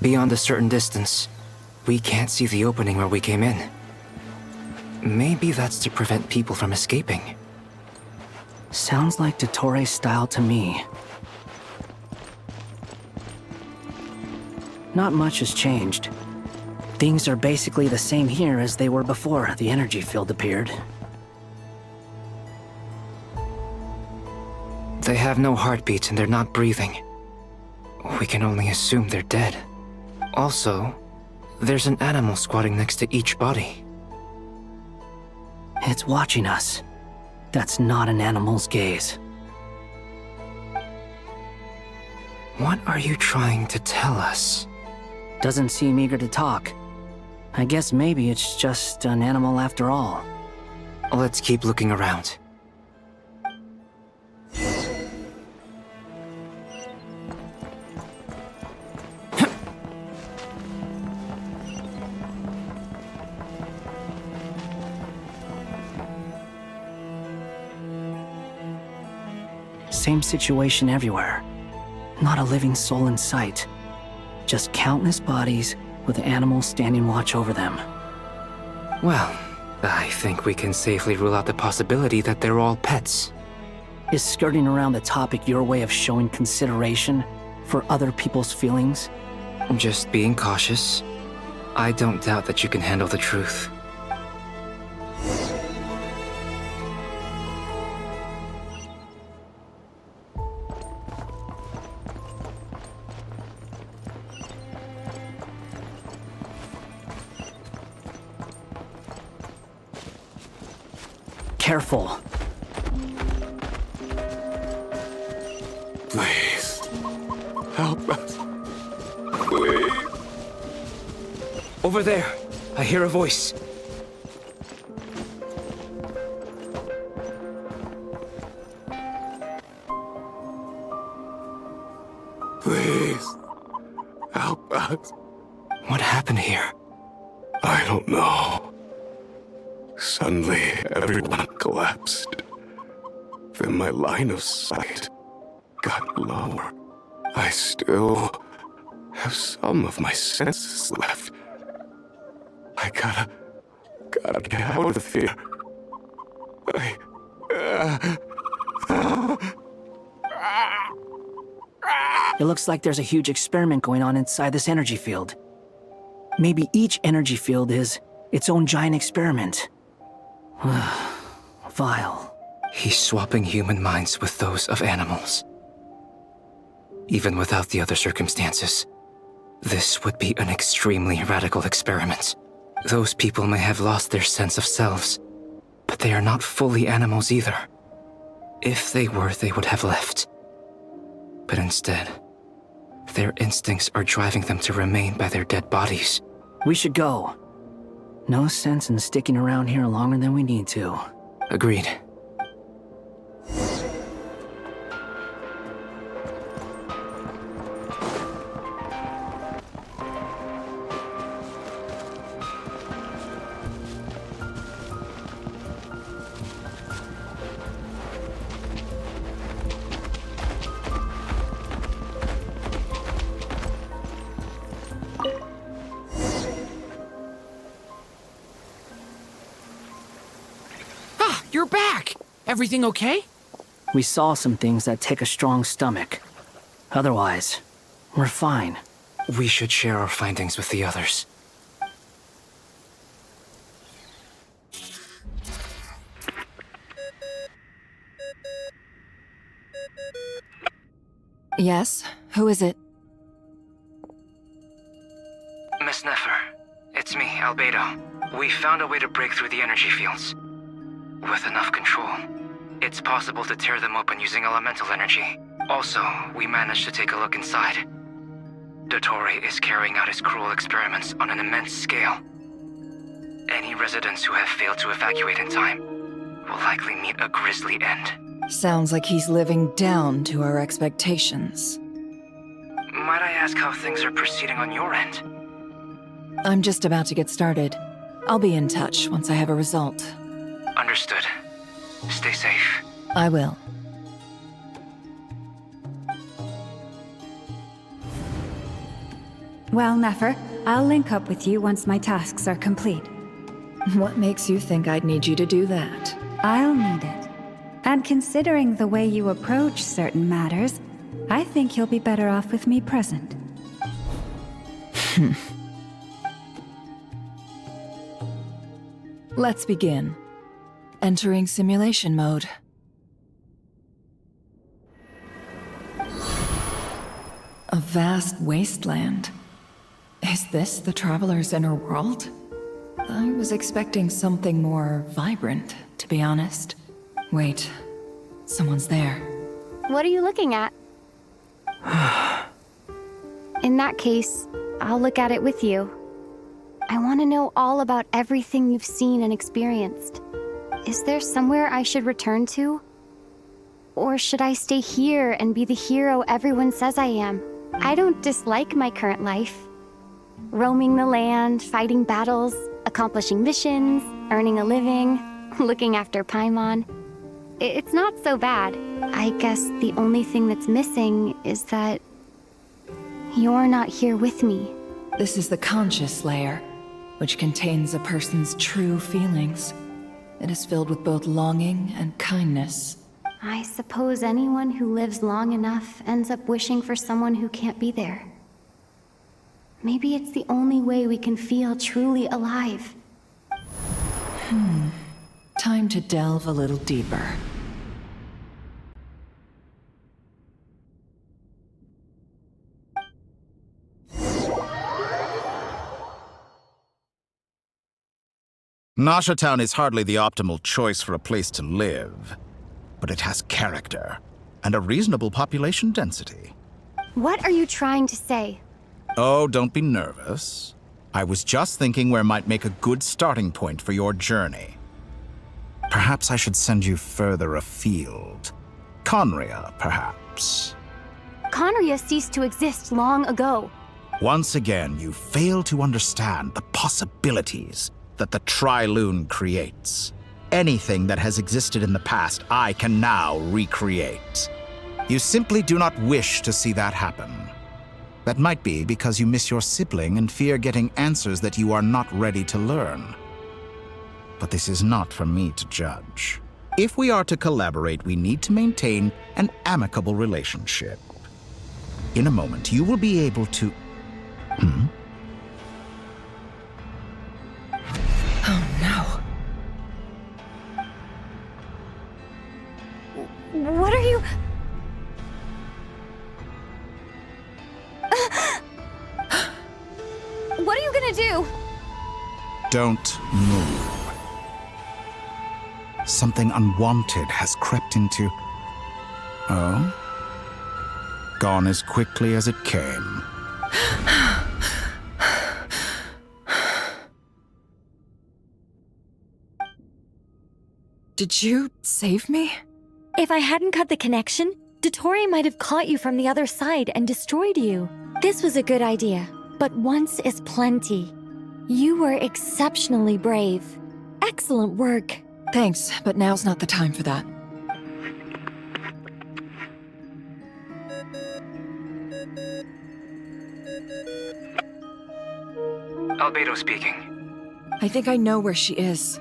Beyond a certain distance, we can't see the opening where we came in. Maybe that's to prevent people from escaping. Sounds like Dottore style to me. Not much has changed. Things are basically the same here as they were before the energy field appeared. They have no heartbeat and they're not breathing. We can only assume they're dead. Also, there's an animal squatting next to each body. It's watching us. That's not an animal's gaze. What are you trying to tell us? Doesn't seem eager to talk. I guess maybe it's just an animal after all. Let's keep looking around. Same situation everywhere. Not a living soul in sight. Just countless bodies with animals standing watch over them. Well, I think we can safely rule out the possibility that they're all pets. Is skirting around the topic your way of showing consideration for other people's feelings? Just being cautious. I don't doubt that you can handle the truth. Careful. Please. Help us. Please. Over there. I hear a voice. Please. Help us. What happened here? I don't know. Suddenly, everyone collapsed. Then my line of sight got lower. I still have some of my senses left. I gotta get out of here. It looks like there's a huge experiment going on inside this energy field. Maybe each energy field is its own giant experiment. Vile. He's swapping human minds with those of animals. Even without the other circumstances, this would be an extremely radical experiment. Those people may have lost their sense of selves, but they are not fully animals either. If they were, they would have left. But instead, their instincts are driving them to remain by their dead bodies. We should go. No sense in sticking around here longer than we need to. Agreed. You're back! Everything okay? We saw some things that take a strong stomach. Otherwise, we're fine. We should share our findings with the others. Yes? Who is it? Miss Nefer, it's me, Albedo. We found a way to break through the energy fields. With enough control, it's possible to tear them open using elemental energy. Also, we managed to take a look inside. Dottore is carrying out his cruel experiments on an immense scale. Any residents who have failed to evacuate in time will likely meet a grisly end. Sounds like he's living down to our expectations. Might I ask how things are proceeding on your end? I'm just about to get started. I'll be in touch once I have a result. Understood. Stay safe. I will. Well, Nefer, I'll link up with you once my tasks are complete. What makes you think I'd need you to do that? I'll need it. And considering the way you approach certain matters, I think you'll be better off with me present. Let's begin. Entering simulation mode. A vast wasteland. Is this the Traveler's inner world? I was expecting something more vibrant, to be honest. Wait, someone's there. What are you looking at? In that case, I'll look at it with you. I want to know all about everything you've seen and experienced. Is there somewhere I should return to? Or should I stay here and be the hero everyone says I am? I don't dislike my current life. Roaming the land, fighting battles, accomplishing missions, earning a living, looking after Paimon. It's not so bad. I guess the only thing that's missing is that you're not here with me. This is the conscious layer, which contains a person's true feelings. It is filled with both longing and kindness. I suppose anyone who lives long enough ends up wishing for someone who can't be there. Maybe it's the only way we can feel truly alive. Time to delve a little deeper. Nasha Town is hardly the optimal choice for a place to live, but it has character and a reasonable population density. What are you trying to say? Oh, don't be nervous. I was just thinking where might make a good starting point for your journey. Perhaps I should send you further afield. Conria, perhaps. Conria ceased to exist long ago. Once again, you fail to understand the possibilities that the Tri-Lune creates. Anything that has existed in the past, I can now recreate. You simply do not wish to see that happen. That might be because you miss your sibling and fear getting answers that you are not ready to learn. But this is not for me to judge. If we are to collaborate, we need to maintain an amicable relationship. In a moment, you will be able to... Oh no. What are you... What are you gonna do? Don't move. Something unwanted has crept into... Oh? Gone as quickly as it came. Did you save me? If I hadn't cut the connection, Dottore might have caught you from the other side and destroyed you. This was a good idea, but once is plenty. You were exceptionally brave. Excellent work. Thanks, but now's not the time for that. Albedo speaking. I think I know where she is.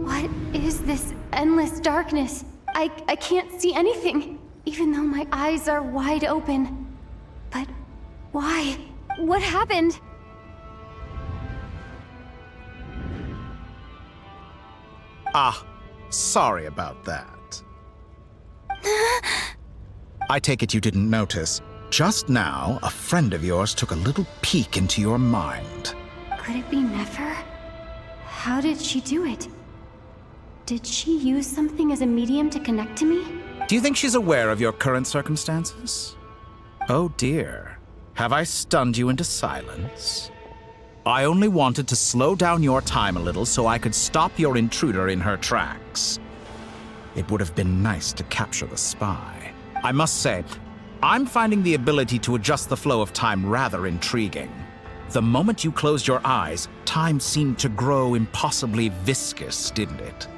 What is this endless darkness? I can't see anything, even though my eyes are wide open. But why? What happened? Ah, sorry about that. I take it you didn't notice. Just now, a friend of yours took a little peek into your mind. Could it be Nefer? How did she do it? Did she use something as a medium to connect to me? Do you think she's aware of your current circumstances? Oh dear. Have I stunned you into silence? I only wanted to slow down your time a little so I could stop your intruder in her tracks. It would have been nice to capture the spy. I must say, I'm finding the ability to adjust the flow of time rather intriguing. The moment you closed your eyes, time seemed to grow impossibly viscous, didn't it?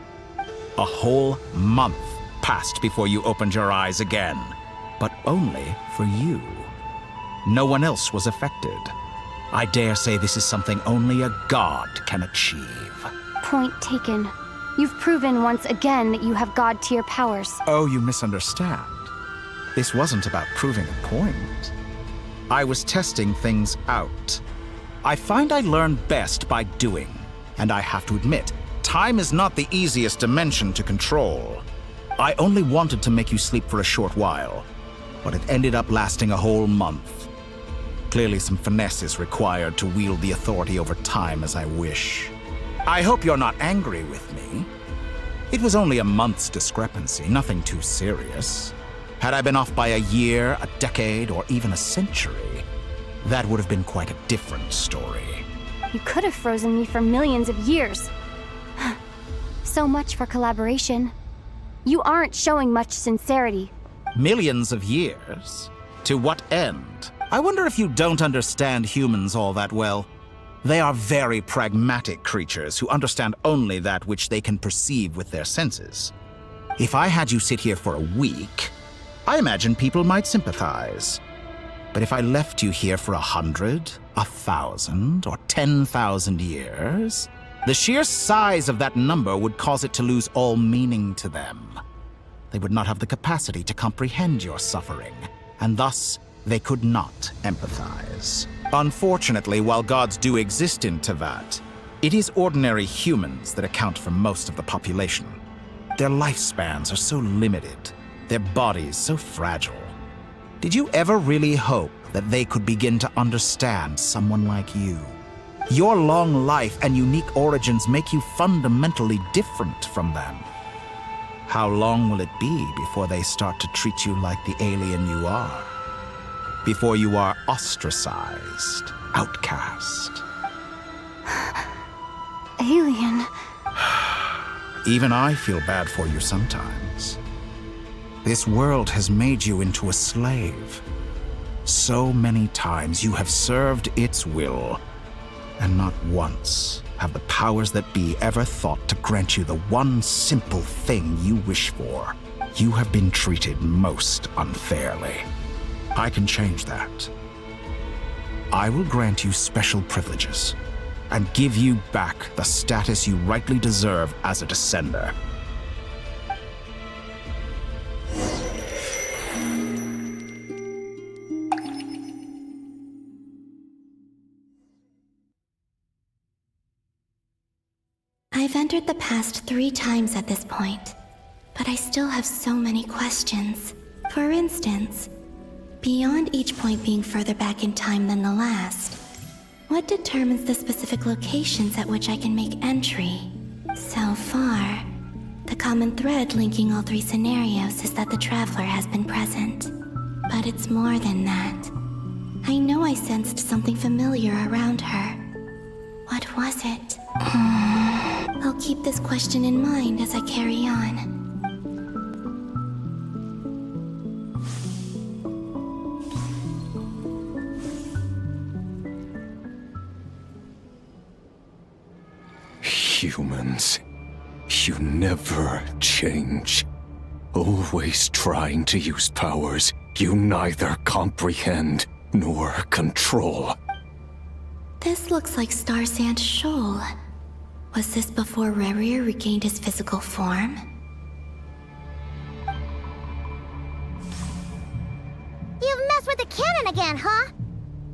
A whole month passed before you opened your eyes again, but only for you. No one else was affected. I dare say this is something only a god can achieve. Point taken. You've proven once again that you have god-tier powers. Oh, you misunderstand. This wasn't about proving a point. I was testing things out. I find I learn best by doing, and I have to admit, time is not the easiest dimension to control. I only wanted to make you sleep for a short while, but it ended up lasting a whole month. Clearly some finesse is required to wield the authority over time as I wish. I hope you're not angry with me. It was only a month's discrepancy, nothing too serious. Had I been off by a year, a decade, or even a century, that would have been quite a different story. You could have frozen me for millions of years. So much for collaboration. You aren't showing much sincerity. Millions of years? To what end? I wonder if you don't understand humans all that well. They are very pragmatic creatures who understand only that which they can perceive with their senses. If I had you sit here for a week, I imagine people might sympathize. But if I left you here for 100, 1,000, or 10,000 years, the sheer size of that number would cause it to lose all meaning to them. They would not have the capacity to comprehend your suffering, and thus they could not empathize. Unfortunately, while gods do exist in Tevat, it is ordinary humans that account for most of the population. Their lifespans are so limited, their bodies so fragile. Did you ever really hope that they could begin to understand someone like you? Your long life and unique origins make you fundamentally different from them. How long will it be before they start to treat you like the alien you are? Before you are ostracized, outcast? Alien. Even I feel bad for you sometimes. This world has made you into a slave. So many times you have served its will, and not once have the powers that be ever thought to grant you the one simple thing you wish for. You have been treated most unfairly. I can change that. I will grant you special privileges and give you back the status you rightly deserve as a descender. I've entered the past 3 times at this point, but I still have so many questions. For instance, beyond each point being further back in time than the last, what determines the specific locations at which I can make entry? So far, the common thread linking all 3 scenarios is that the Traveler has been present. But it's more than that. I know I sensed something familiar around her. What was it? I'll keep this question in mind as I carry on. Humans, you never change. Always trying to use powers you neither comprehend nor control. This looks like Star Sand Shoal. Was this before Rerir regained his physical form? You've messed with the cannon again, huh?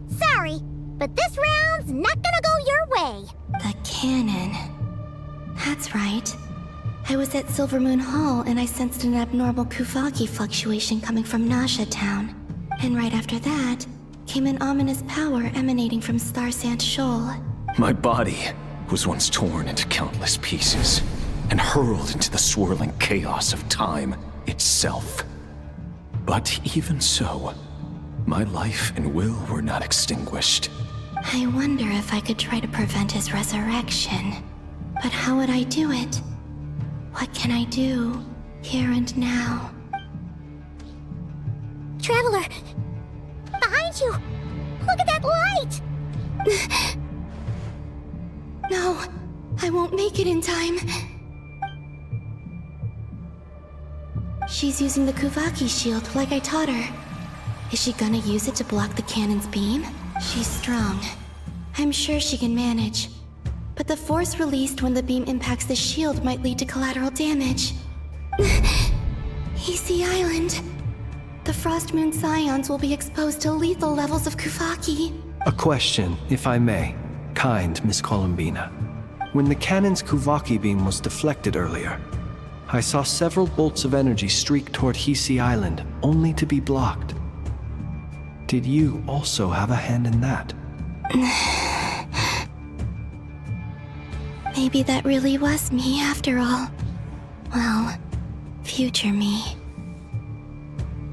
Sorry, but this round's not gonna go your way. The cannon. That's right. I was at Silvermoon Hall and I sensed an abnormal Kuvaki fluctuation coming from Nasha Town. And right after that, came an ominous power emanating from Star Sand Shoal. My body was once torn into countless pieces and hurled into the swirling chaos of time itself. But even so, My life and will were not extinguished. I wonder if I could try to prevent his resurrection. But how would I do it? What can I do, here and now? Traveler! Behind you! Look at that light! No, I won't make it in time. She's using the Kuvaki shield like I taught her. Is she gonna use it to block the cannon's beam? She's strong. I'm sure she can manage. But the force released when the beam impacts the shield might lead to collateral damage. Easy Island. The Frost Moon Scions will be exposed to lethal levels of Kuvaki. A question, if I may. Kind Miss Columbina. When the cannon's Kuvaki beam was deflected earlier, I saw several bolts of energy streak toward Hisi Island, only to be blocked. Did you also have a hand in that? Maybe that really was me after all. Well, future me.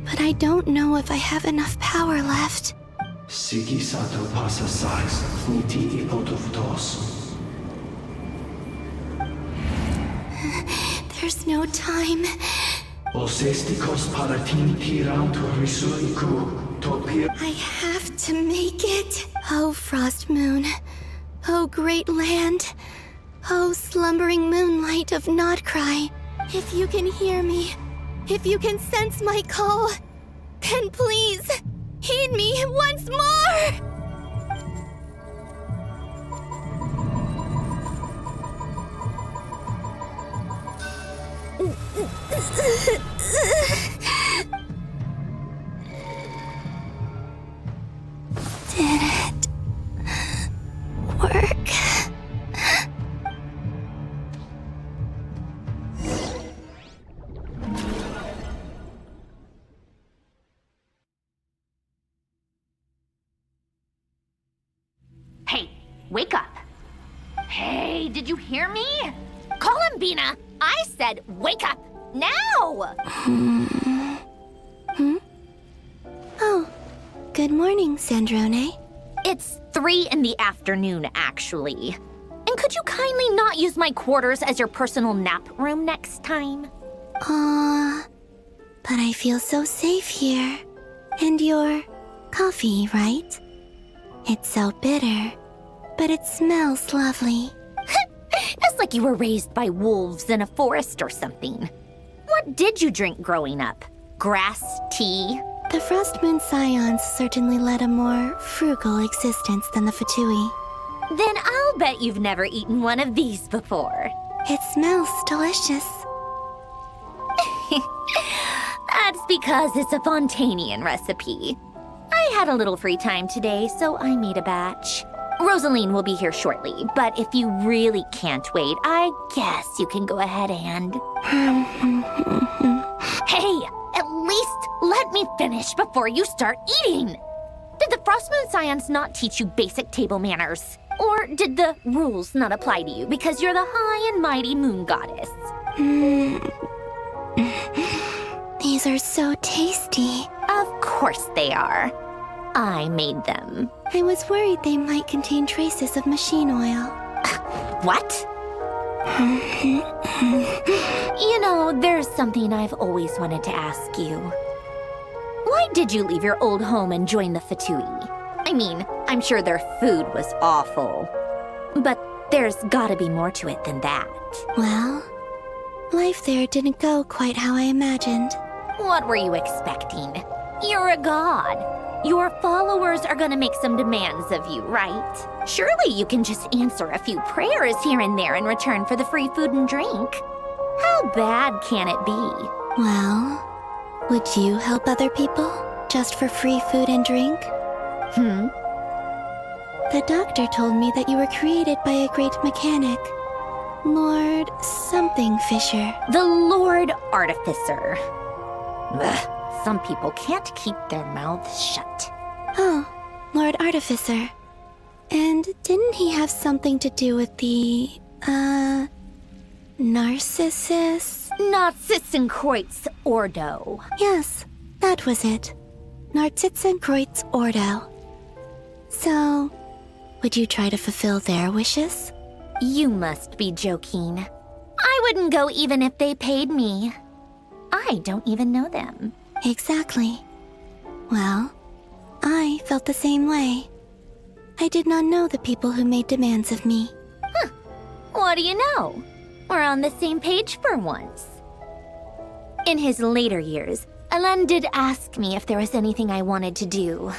But I don't know if I have enough power left. Siki sato pasa sais, niti ipotovtos. There's no time. Osestikos paratin tiran to risuiku, topir. I have to make it. Oh, Frost Moon. Oh, great land. Oh, slumbering moonlight of Nodcry. If you can hear me, if you can sense my call, then please, heed me once more! Did it work? Hey, wake up. Hey, did you hear me? Columbina, I said wake up now! Oh, good morning, Sandrone. It's 3 in the afternoon, actually. And could you kindly not use my quarters as your personal nap room next time? But I feel so safe here. And your coffee, right? It's so bitter, but it smells lovely. It's like you were raised by wolves in a forest or something. What did you drink growing up? Grass tea? The Frost Moon Scions certainly led a more frugal existence than the Fatui. Then I'll bet you've never eaten one of these before. It smells delicious. That's because it's a Fontanian recipe. I had a little free time today, so I made a batch. Rosaline will be here shortly, but if you really can't wait, I guess you can go ahead and... Hey, at least let me finish before you start eating! Did the Frost Moon Scions not teach you basic table manners? Or did the rules not apply to you because you're the high and mighty moon goddess? These are so tasty. Of course they are. I made them. I was worried they might contain traces of machine oil. What? You know, there's something I've always wanted to ask you. Why did you leave your old home and join the Fatui? I mean, I'm sure their food was awful. But there's gotta be more to it than that. Well, life there didn't go quite how I imagined. What were you expecting? You're a god. Your followers are gonna make some demands of you, right? Surely you can just answer a few prayers here and there in return for the free food and drink. How bad can it be? Well, would you help other people just for free food and drink? The doctor told me that you were created by a great mechanic. Lord something Fisher. The Lord Artificer. Ugh. Some people can't keep their mouths shut. Oh, Lord Artificer. And didn't he have something to do with the, Narcissus? Narcissenkreuz Ordo. Yes, that was it. Nartitzenkreuz Ordo. So, would you try to fulfill their wishes? You must be joking. I wouldn't go even if they paid me. I don't even know them. Exactly. Well, I felt the same way. I did not know the people who made demands of me. Huh. What do you know? We're on the same page for once. In his later years, Alain did ask me if there was anything I wanted to do.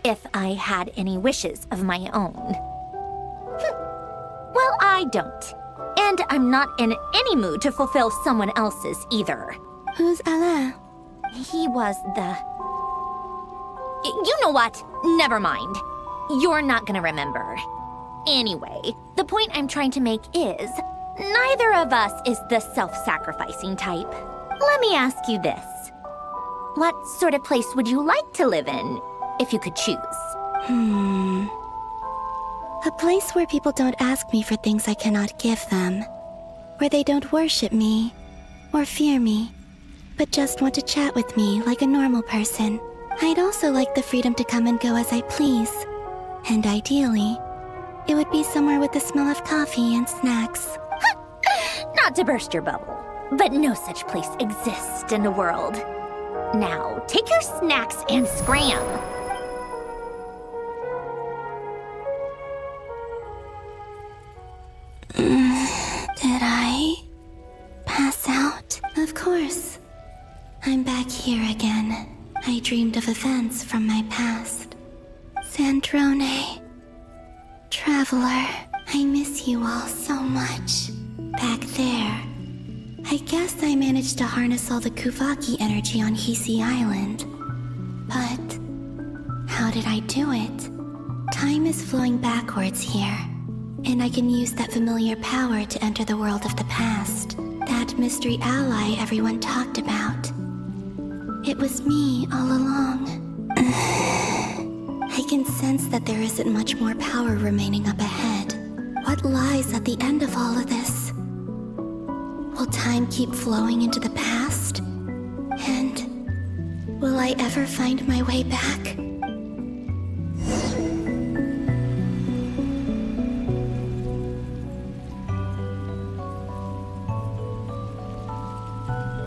If I had any wishes of my own. Well, I don't. And I'm not in any mood to fulfill someone else's either. Who's Alain? He was the... You know what? Never mind. You're not gonna remember. Anyway, the point I'm trying to make is, neither of us is the self-sacrificing type. Let me ask you this. What sort of place would you like to live in, if you could choose? A place where people don't ask me for things I cannot give them. Where they don't worship me, or fear me, but just want to chat with me like a normal person. I'd also like the freedom to come and go as I please. And ideally, it would be somewhere with the smell of coffee and snacks. Not to burst your bubble, but no such place exists in the world. Now, take your snacks and scram. Did I pass out? Of course. I'm back here again. I dreamed of events from my past. Sandrone. Traveler. I miss you all so much. Back there. I guess I managed to harness all the Kuvaki energy on Hisi Island. But how did I do it? Time is flowing backwards here, and I can use that familiar power to enter the world of the past. That mystery ally everyone talked about. It was me all along. I can sense that there isn't much more power remaining up ahead. What lies at the end of all of this? Will time keep flowing into the past? And will I ever find my way back?